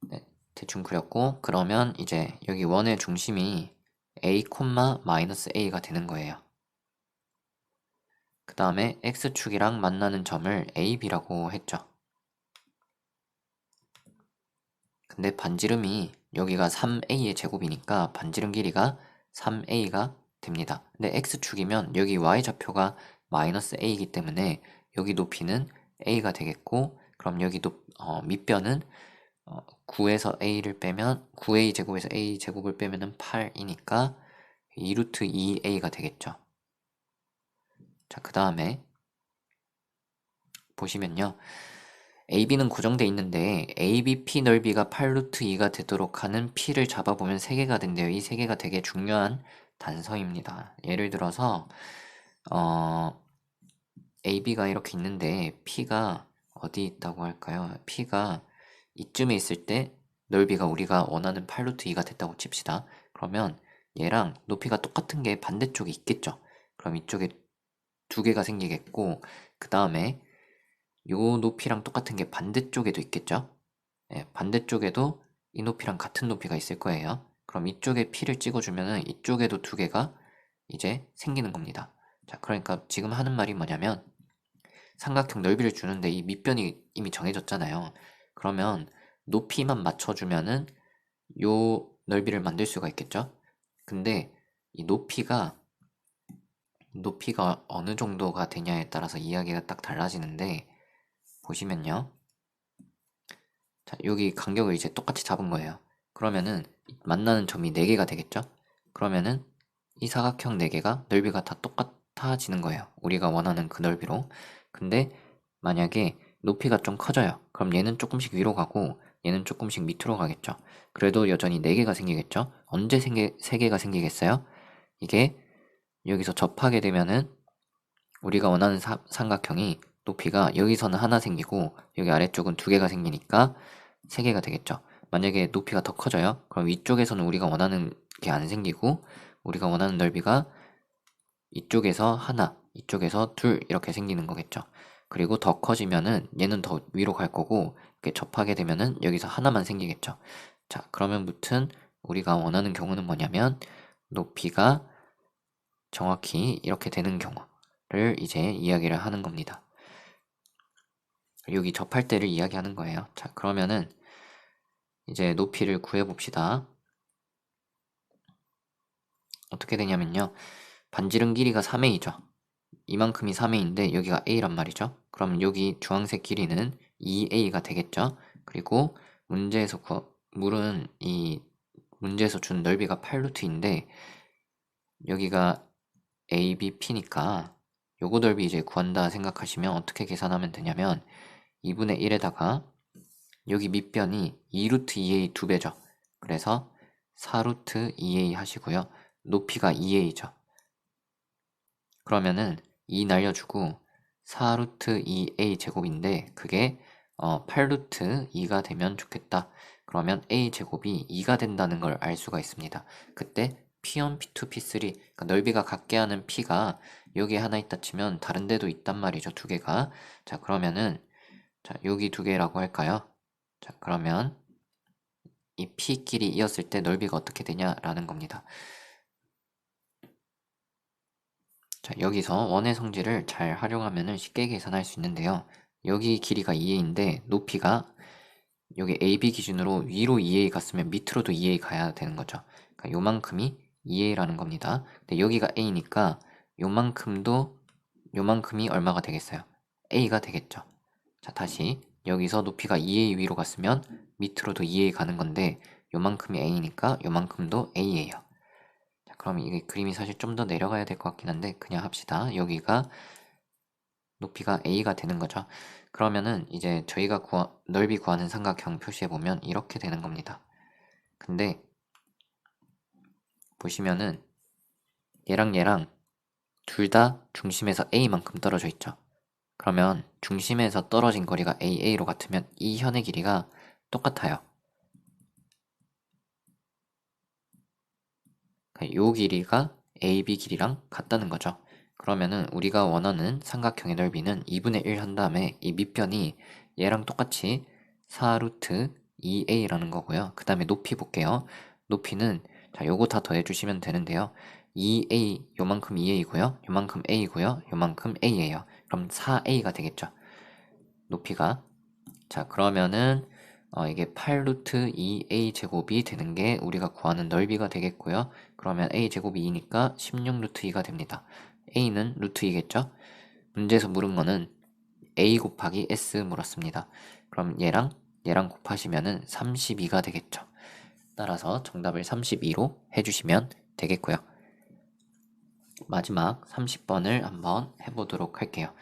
네, 대충 그렸고 그러면 이제 여기 원의 중심이 a, 마이너스 a가 되는 거예요. 그 다음에 x축이랑 만나는 점을 a, b라고 했죠. 근데 반지름이 여기가 3a의 제곱이니까 반지름 길이가 3a가 됩니다. 근데 x축이면 여기 y좌표가 마이너스 a이기 때문에 여기 높이는 a가 되겠고, 그럼 여기 밑변은 9에서 a를 빼면 9a 제곱에서 a 제곱을 빼면은 8이니까 2루트 2a가 되겠죠. 자, 그 다음에 보시면요, AB는 고정돼 있는데 ABP 넓이가 8루트 2가 되도록 하는 P를 잡아보면 3개가 된대요. 이 3개가 되게 중요한 단서입니다. 예를 들어서 AB가 이렇게 있는데 P가 어디 있다고 할까요? P가 이쯤에 있을 때 넓이가 우리가 원하는 8루트 2가 됐다고 칩시다. 그러면 얘랑 높이가 똑같은 게 반대쪽에 있겠죠. 그럼 이쪽에 2개가 생기겠고, 그 다음에 요 높이랑 똑같은 게 반대쪽에도 있겠죠? 예, 반대쪽에도 이 높이랑 같은 높이가 있을 거예요. 그럼 이쪽에 P를 찍어주면은 이쪽에도 2개가 이제 생기는 겁니다. 자, 그러니까 지금 하는 말이 뭐냐면 삼각형 넓이를 주는데 이 밑변이 이미 정해졌잖아요. 그러면 높이만 맞춰주면은 요 넓이를 만들 수가 있겠죠? 근데 이 높이가 어느 정도가 되냐에 따라서 이야기가 딱 달라지는데, 보시면요. 자, 여기 간격을 이제 똑같이 잡은 거예요. 그러면은 만나는 점이 4개가 되겠죠? 그러면은 이 사각형 4개가 넓이가 다 똑같아지는 거예요. 우리가 원하는 그 넓이로. 근데 만약에 높이가 좀 커져요. 그럼 얘는 조금씩 위로 가고 얘는 조금씩 밑으로 가겠죠. 그래도 여전히 4개가 생기겠죠? 언제 3개가 생기겠어요? 이게 여기서 접하게 되면은 우리가 원하는 삼각형이 높이가 여기서는 하나 생기고 여기 아래쪽은 2개가 생기니까 3개가 되겠죠. 만약에 높이가 더 커져요. 그럼 위쪽에서는 우리가 원하는 게 안 생기고 우리가 원하는 넓이가 이쪽에서 하나, 이쪽에서 둘 이렇게 생기는 거겠죠. 그리고 더 커지면은 얘는 더 위로 갈 거고 이렇게 접하게 되면은 여기서 하나만 생기겠죠. 자, 그러면 무튼 우리가 원하는 경우는 뭐냐면 높이가 정확히 이렇게 되는 경우를 이제 이야기를 하는 겁니다. 여기 접할 때를 이야기하는 거예요. 자, 그러면은 이제 높이를 구해 봅시다. 어떻게 되냐면요, 반지름 길이가 3a죠. 이만큼이 3a인데 여기가 a란 말이죠. 그럼 여기 주황색 길이는 2a가 되겠죠. 그리고 물은 이 문제에서 준 넓이가 8루트인데 여기가 ABP니까 요거 넓이 이제 구한다 생각하시면 어떻게 계산하면 되냐면 2분의 1에다가 여기 밑변이 2루트 2a 2배죠. 그래서 4루트 2a 하시고요. 높이가 2a죠. 그러면은 2 날려주고 4루트 2a 제곱인데 그게 8루트 2가 되면 좋겠다. 그러면 a 제곱이 2가 된다는 걸 알 수가 있습니다. 그때 P1, P2, P3, 그러니까 넓이가 같게 하는 P가 여기 하나 있다 치면 다른 데도 있단 말이죠. 2개가. 자, 그러면은 자, 여기 2개라고 할까요? 자, 그러면 이 P끼리 이었을 때 넓이가 어떻게 되냐라는 겁니다. 자, 여기서 원의 성질을 잘 활용하면 쉽게 계산할 수 있는데요. 여기 길이가 2a인데 높이가 여기 AB 기준으로 위로 2a 갔으면 밑으로도 2a 가야 되는 거죠. 그러니까 요만큼이 2a라는 겁니다. 근데 여기가 a니까 요만큼이 얼마가 되겠어요? a가 되겠죠. 자, 다시 여기서 높이가 2a 위로 갔으면 밑으로도 2a 가는 건데 요만큼이 a니까 요만큼도 a예요. 자, 그럼 이게 그림이 사실 좀 더 내려가야 될 것 같긴 한데 그냥 합시다. 여기가 높이가 a가 되는 거죠. 그러면은 이제 저희가 넓이 구하는 삼각형 표시해 보면 이렇게 되는 겁니다. 근데 보시면은 얘랑 둘 다 중심에서 a만큼 떨어져 있죠. 그러면 중심에서 떨어진 거리가 AA로 같으면 이 현의 길이가 똑같아요. 요 길이가 AB 길이랑 같다는 거죠. 그러면은 우리가 원하는 삼각형의 넓이는 2분의 1 한 다음에 이 밑변이 얘랑 똑같이 4루트 2a라는 거고요. 그 다음에 높이 볼게요. 높이는 자, 요거 다 더해주시면 되는데요. 2a, 요만큼 2a고요. 요만큼 a고요. 요만큼 a예요. 그럼 4a가 되겠죠. 높이가. 자, 그러면은 이게 8루트 2a 제곱이 되는 게 우리가 구하는 넓이가 되겠고요. 그러면 a 제곱이 2니까 16루트 2가 됩니다. a는 루트 2겠죠. 문제에서 물은 거는 a 곱하기 s 물었습니다. 그럼 얘랑 곱하시면은 32가 되겠죠. 따라서 정답을 32로 해주시면 되겠고요. 마지막 30번을 한번 해보도록 할게요.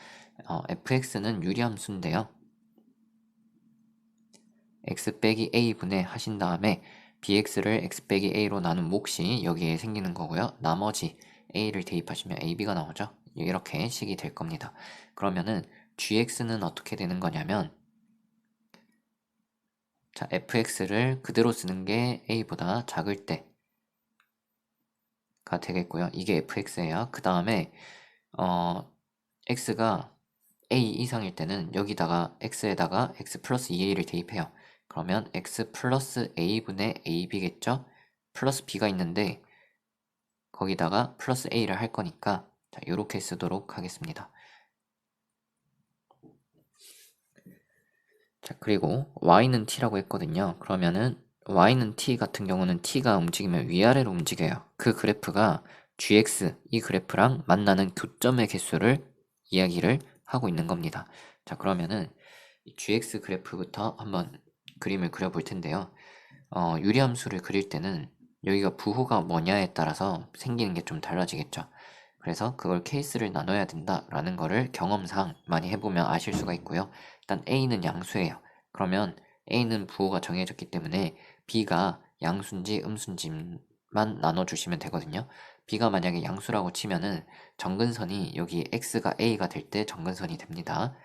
fx는 유리함수인데요. x 빼기 a분의 하신 다음에 bx를 x 빼기 a로 나눈 몫이 여기에 생기는 거고요. 나머지 a를 대입하시면 ab가 나오죠. 이렇게 식이 될 겁니다. 그러면은 gx는 어떻게 되는 거냐면, 자, fx를 그대로 쓰는 게 a보다 작을 때가 되겠고요. 이게 fx예요. 그 다음에 x가 a 이상일 때는 여기다가 x에다가 x 플러스 2a를 대입해요. 그러면 x 플러스 a분의 ab겠죠? 플러스 b가 있는데 거기다가 플러스 a를 할 거니까 자, 이렇게 쓰도록 하겠습니다. 자, 그리고 y는 t라고 했거든요. 그러면은 y는 t 같은 경우는 t가 움직이면 위아래로 움직여요. 그 그래프가 gx, 이 그래프랑 만나는 교점의 개수를 이야기를 하고 있는 겁니다. 자, 그러면은 이 gx 그래프부터 한번 그림을 그려볼 텐데요. 유리함수를 그릴 때는 여기가 부호가 뭐냐에 따라서 생기는 게 좀 달라지겠죠. 그래서 그걸 케이스를 나눠야 된다라는 거를 경험상 많이 해보면 아실 수가 있고요. 일단 A는 양수예요. 그러면 A는 부호가 정해졌기 때문에 B가 양수인지 음수인지만 나눠주시면 되거든요. B가 만약에 양수라고 치면은 정근선이 여기 X가 A가 될 때 정근선이 됩니다.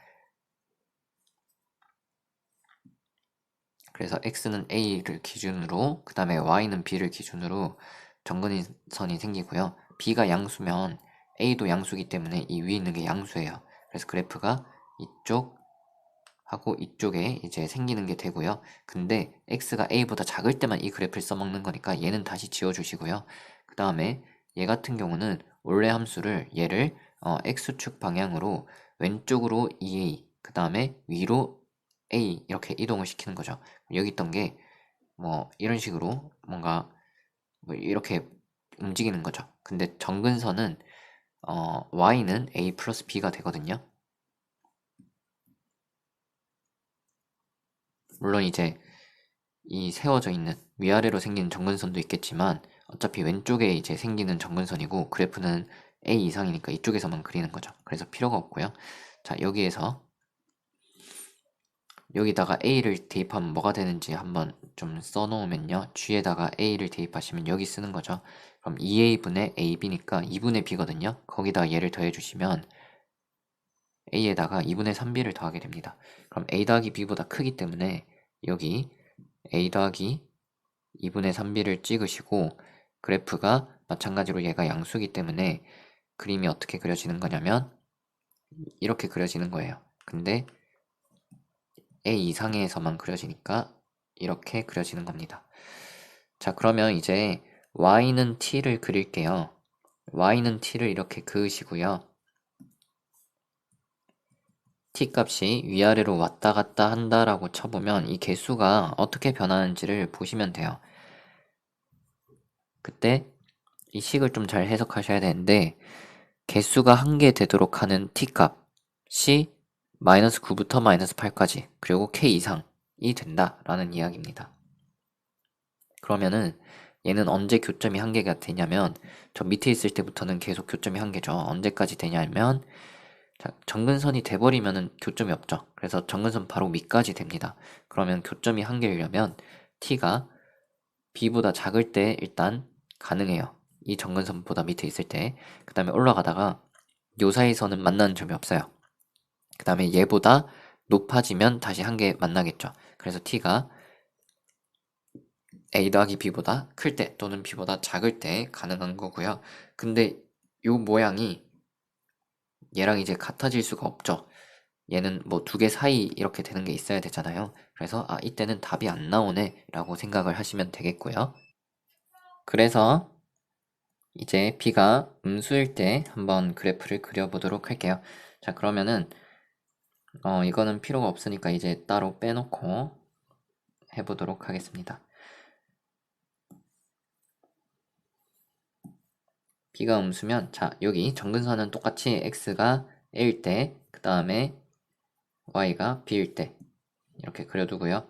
그래서 X는 A를 기준으로, 그 다음에 Y는 B를 기준으로 정근선이 생기고요. B가 양수면 A도 양수기 때문에 이 위에 있는 게 양수예요. 그래서 그래프가 이쪽하고 이쪽에 이제 생기는 게 되고요. 근데 X가 A보다 작을 때만 이 그래프를 써먹는 거니까 얘는 다시 지워주시고요. 그 다음에 얘 같은 경우는 원래 함수를 얘를 X축 방향으로 왼쪽으로 2A, 그 다음에 위로 A 이렇게 이동을 시키는 거죠. 여기 있던 게 뭐 이런 식으로 뭔가 뭐 이렇게 움직이는 거죠. 근데 정근선은 y는 a 플러스 b가 되거든요. 물론 이제 이 세워져 있는 위아래로 생기는 정근선도 있겠지만 어차피 왼쪽에 이제 생기는 정근선이고 그래프는 a 이상이니까 이쪽에서만 그리는 거죠. 그래서 필요가 없고요. 자, 여기다가 a를 대입하면 뭐가 되는지 한번 좀 써놓으면요. g에다가 a를 대입하시면 여기 쓰는 거죠. 그럼 2a분의 ab니까 2분의 b거든요. 거기다가 얘를 더해주시면 a에다가 2분의 3b를 더하게 됩니다. 그럼 a 더하기 b보다 크기 때문에 여기 a 더하기 2분의 3b를 찍으시고 그래프가 마찬가지로 얘가 양수기 때문에 그림이 어떻게 그려지는 거냐면 이렇게 그려지는 거예요. 근데 a 이상에서만 그려지니까 이렇게 그려지는 겁니다. 자, 그러면 이제 y는 t를 그릴게요. y는 t를 이렇게 그으시고요. t 값이 위아래로 왔다 갔다 한다라고 쳐보면 이 개수가 어떻게 변하는지를 보시면 돼요. 그때 이 식을 좀 잘 해석하셔야 되는데 개수가 한 개 되도록 하는 t 값이 마이너스 9부터 마이너스 8까지 그리고 k 이상이 된다라는 이야기입니다. 그러면은 얘는 언제 교점이 한 개가 되냐면 저 밑에 있을 때부터는 계속 교점이 한 개죠. 언제까지 되냐면 자, 정근선이 돼버리면은 교점이 없죠. 그래서 정근선 바로 밑까지 됩니다. 그러면 교점이 한 개이려면 t가 b보다 작을 때 일단 가능해요. 이 정근선보다 밑에 있을 때. 그 다음에 올라가다가 요 사이선은 만나는 점이 없어요. 그 다음에 얘보다 높아지면 다시 한 개 만나겠죠. 그래서 t가 a 더하기 b보다 클 때 또는 b보다 작을 때 가능한 거고요. 근데 요 모양이 얘랑 이제 같아질 수가 없죠. 얘는 뭐 두 개 사이 이렇게 되는 게 있어야 되잖아요. 그래서 이때는 답이 안 나오네 라고 생각을 하시면 되겠고요. 그래서 이제 b가 음수일 때 한번 그래프를 그려보도록 할게요. 자, 그러면은 이거는 필요가 없으니까 이제 따로 빼놓고 해보도록 하겠습니다. b가 음수면, 자, 여기 정근선은 똑같이 x가 a일 때, 그 다음에 y가 b일 때 이렇게 그려두고요.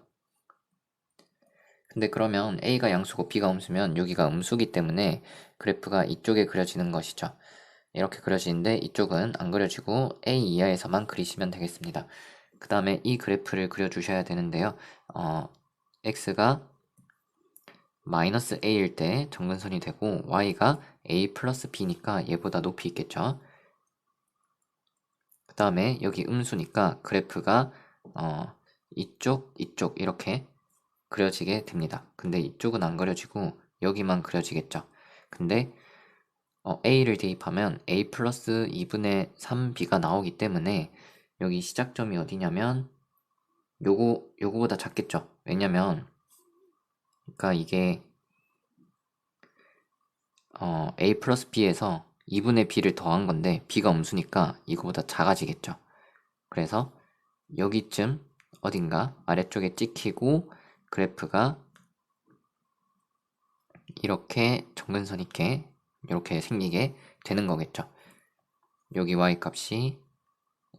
근데 그러면 a가 양수고 b가 음수면 여기가 음수기 때문에 그래프가 이쪽에 그려지는 것이죠. 이렇게 그려지는데 이쪽은 안 그려지고 a 이하에서만 그리시면 되겠습니다. 그 다음에 이 그래프를 그려주셔야 되는데요. x가 마이너스 a일 때 정근선이 되고 y가 a 플러스 b니까 얘보다 높이 있겠죠. 그 다음에 여기 음수니까 그래프가 이쪽 이렇게 그려지게 됩니다. 근데 이쪽은 안 그려지고 여기만 그려지겠죠. 근데 a를 대입하면 a 플러스 2분의 3b가 나오기 때문에 여기 시작점이 어디냐면 요거보다 작겠죠. 왜냐면 그러니까 이게 a 플러스 b에서 2분의 b를 더한 건데 b가 음수니까 이거보다 작아지겠죠. 그래서 여기쯤 어딘가 아래쪽에 찍히고 그래프가 이렇게 정근선 있게 이렇게 생기게 되는 거겠죠. 여기 y 값이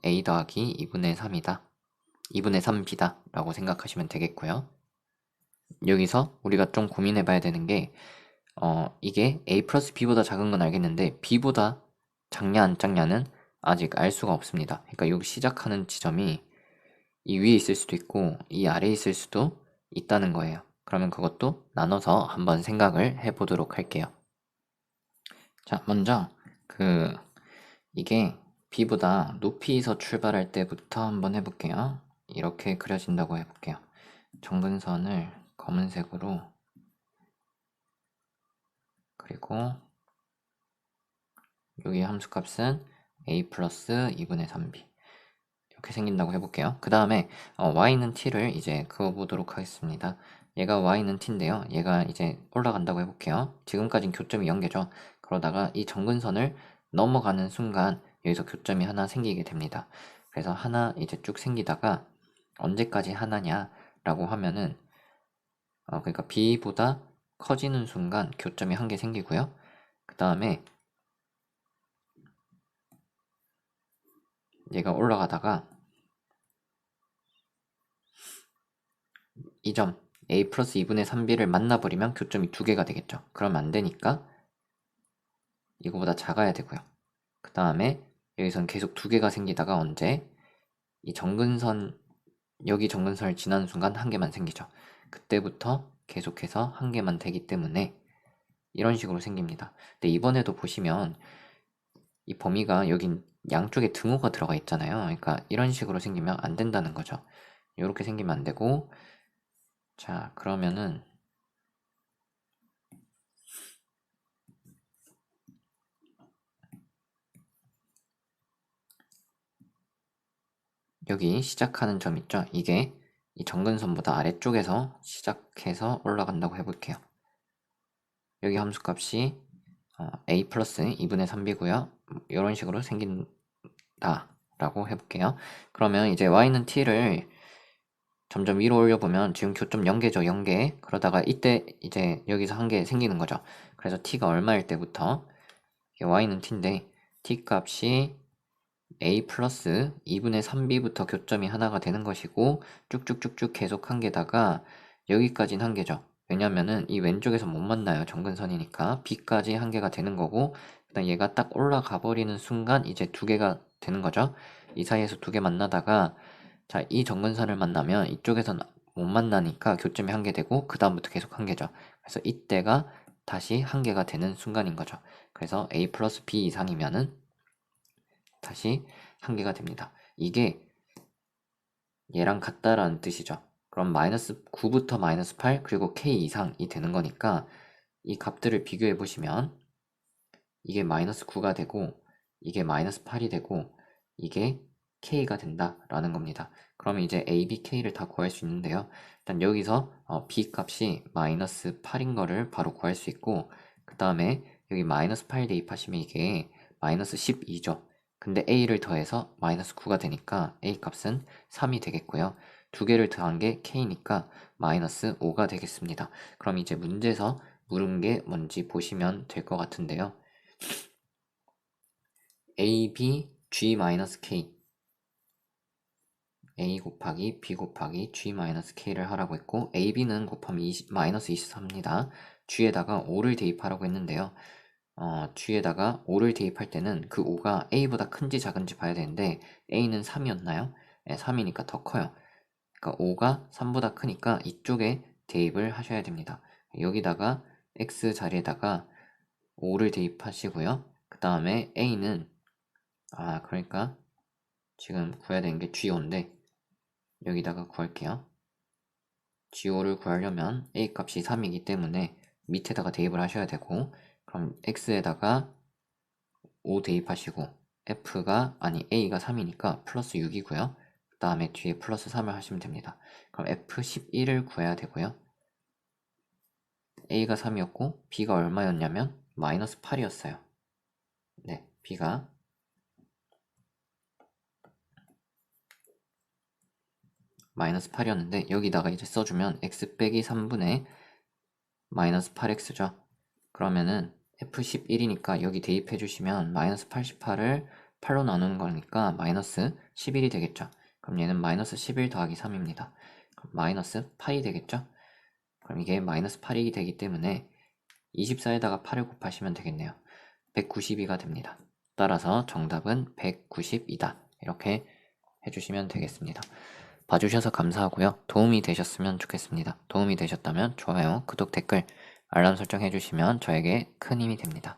a 더하기 2분의 3이다. 2분의 3b다 라고 생각하시면 되겠고요. 여기서 우리가 좀 고민해 봐야 되는 게 이게 a 플러스 b보다 작은 건 알겠는데 b보다 작냐 안 작냐는 아직 알 수가 없습니다. 그러니까 여기 시작하는 지점이 이 위에 있을 수도 있고 이 아래에 있을 수도 있다는 거예요. 그러면 그것도 나눠서 한번 생각을 해보도록 할게요. 자, 먼저 이게 b보다 높이에서 출발할 때부터 한번 해볼게요. 이렇게 그려진다고 해볼게요. 정근선을 검은색으로 그리고 여기 함수값은 a 플러스 2분의 3b 이렇게 생긴다고 해볼게요. 그 다음에 y는 t를 이제 그어보도록 하겠습니다. 얘가 y는 t인데요. 얘가 이제 올라간다고 해볼게요. 지금까지는 교점이 0개죠. 그러다가 이 정근선을 넘어가는 순간 여기서 교점이 하나 생기게 됩니다. 그래서 하나 이제 쭉 생기다가 언제까지 하나냐 라고 하면은 그러니까 b보다 커지는 순간 교점이 한 개 생기고요. 그 다음에 얘가 올라가다가 이 점 a 플러스 2분의 3b를 만나버리면 교점이 두 개가 되겠죠. 그러면 안 되니까 이거보다 작아야 되고요. 그 다음에 여기선 계속 두 개가 생기다가 언제 이 정근선 여기 정근선을 지나는 순간 한 개만 생기죠. 그때부터 계속해서 한 개만 되기 때문에 이런 식으로 생깁니다. 근데 이번에도 보시면 이 범위가 여긴 양쪽에 등호가 들어가 있잖아요. 그러니까 이런 식으로 생기면 안 된다는 거죠. 이렇게 생기면 안 되고 자, 그러면은 여기 시작하는 점 있죠? 이게 이 정근선보다 아래쪽에서 시작해서 올라간다고 해볼게요. 여기 함수값이 a 플러스 2분의 3b고요. 이런 식으로 생긴다 라고 해볼게요. 그러면 이제 y는 t를 점점 위로 올려보면 지금 교점 0개죠. 0개. 그러다가 이때 이제 여기서 한 개 생기는 거죠. 그래서 t가 얼마일 때부터 y는 t인데 t 값이 a 플러스 2분의 3b부터 교점이 하나가 되는 것이고 쭉쭉쭉쭉 계속 한 개다가 여기까지는 한 개죠. 왜냐면은 이 왼쪽에서 못 만나요. 정근선이니까 b까지 한 개가 되는 거고 그다음 얘가 딱 올라가 버리는 순간 이제 두 개가 되는 거죠. 이 사이에서 두 개 만나다가 자, 이 정근선을 만나면 이쪽에서는 못 만나니까 교점이 한 개 되고 그 다음부터 계속 한 개죠. 그래서 이때가 다시 한 개가 되는 순간인 거죠. 그래서 a 플러스 b 이상이면은 다시 한 개가 됩니다. 이게 얘랑 같다라는 뜻이죠. 그럼 마이너스 9부터 마이너스 8 그리고 k 이상이 되는 거니까 이 값들을 비교해 보시면 이게 마이너스 9가 되고 이게 마이너스 8이 되고 이게 k가 된다라는 겁니다. 그러면 이제 a, b, k를 다 구할 수 있는데요. 일단 여기서 b 값이 마이너스 8인 거를 바로 구할 수 있고, 그 다음에 여기 마이너스 8 대입하시면 이게 마이너스 12죠. 근데 a를 더해서 마이너스 9가 되니까 a 값은 3이 되겠고요. 두 개를 더한 게 k니까 마이너스 5가 되겠습니다. 그럼 이제 문제에서 물은 게 뭔지 보시면 될 것 같은데요. a, b, g-k a 곱하기 b 곱하기 g-k를 하라고 했고, a, b는 곱하면 마이너스 24입니다. g에다가 5를 대입하라고 했는데요. g에다가 5를 대입할 때는 그 5가 a보다 큰지 작은지 봐야 되는데 a는 3이었나요? 네, 3이니까 더 커요. 그러니까 5가 3보다 크니까 이쪽에 대입을 하셔야 됩니다. 여기다가 x 자리에다가 5를 대입하시고요. 그 다음에 a는 그러니까 지금 구해야 되는 게 g5인데 여기다가 구할게요. g5를 구하려면 a 값이 3이기 때문에 밑에다가 대입을 하셔야 되고, 그럼 x에다가 5 대입하시고 a가 3이니까 플러스 6이고요. 그 다음에 뒤에 플러스 3을 하시면 됩니다. 그럼 f11을 구해야 되고요. a가 3이었고 b가 얼마였냐면 마이너스 8이었어요. 네, b가 마이너스 8이었는데 여기다가 이제 써주면 x 빼기 3분의 마이너스 8x죠. 그러면은 f11이니까 여기 대입해 주시면 마이너스 88을 8로 나누는 거니까 마이너스 11이 되겠죠. 그럼 얘는 마이너스 11 더하기 3입니다. 그럼 마이너스 8이 되겠죠. 그럼 이게 마이너스 8이 되기 때문에 24에다가 8을 곱하시면 되겠네요. 192가 됩니다. 따라서 정답은 192다. 이렇게 해주시면 되겠습니다. 봐주셔서 감사하고요. 도움이 되셨으면 좋겠습니다. 도움이 되셨다면 좋아요, 구독, 댓글, 알람 설정 해주시면 저에게 큰 힘이 됩니다.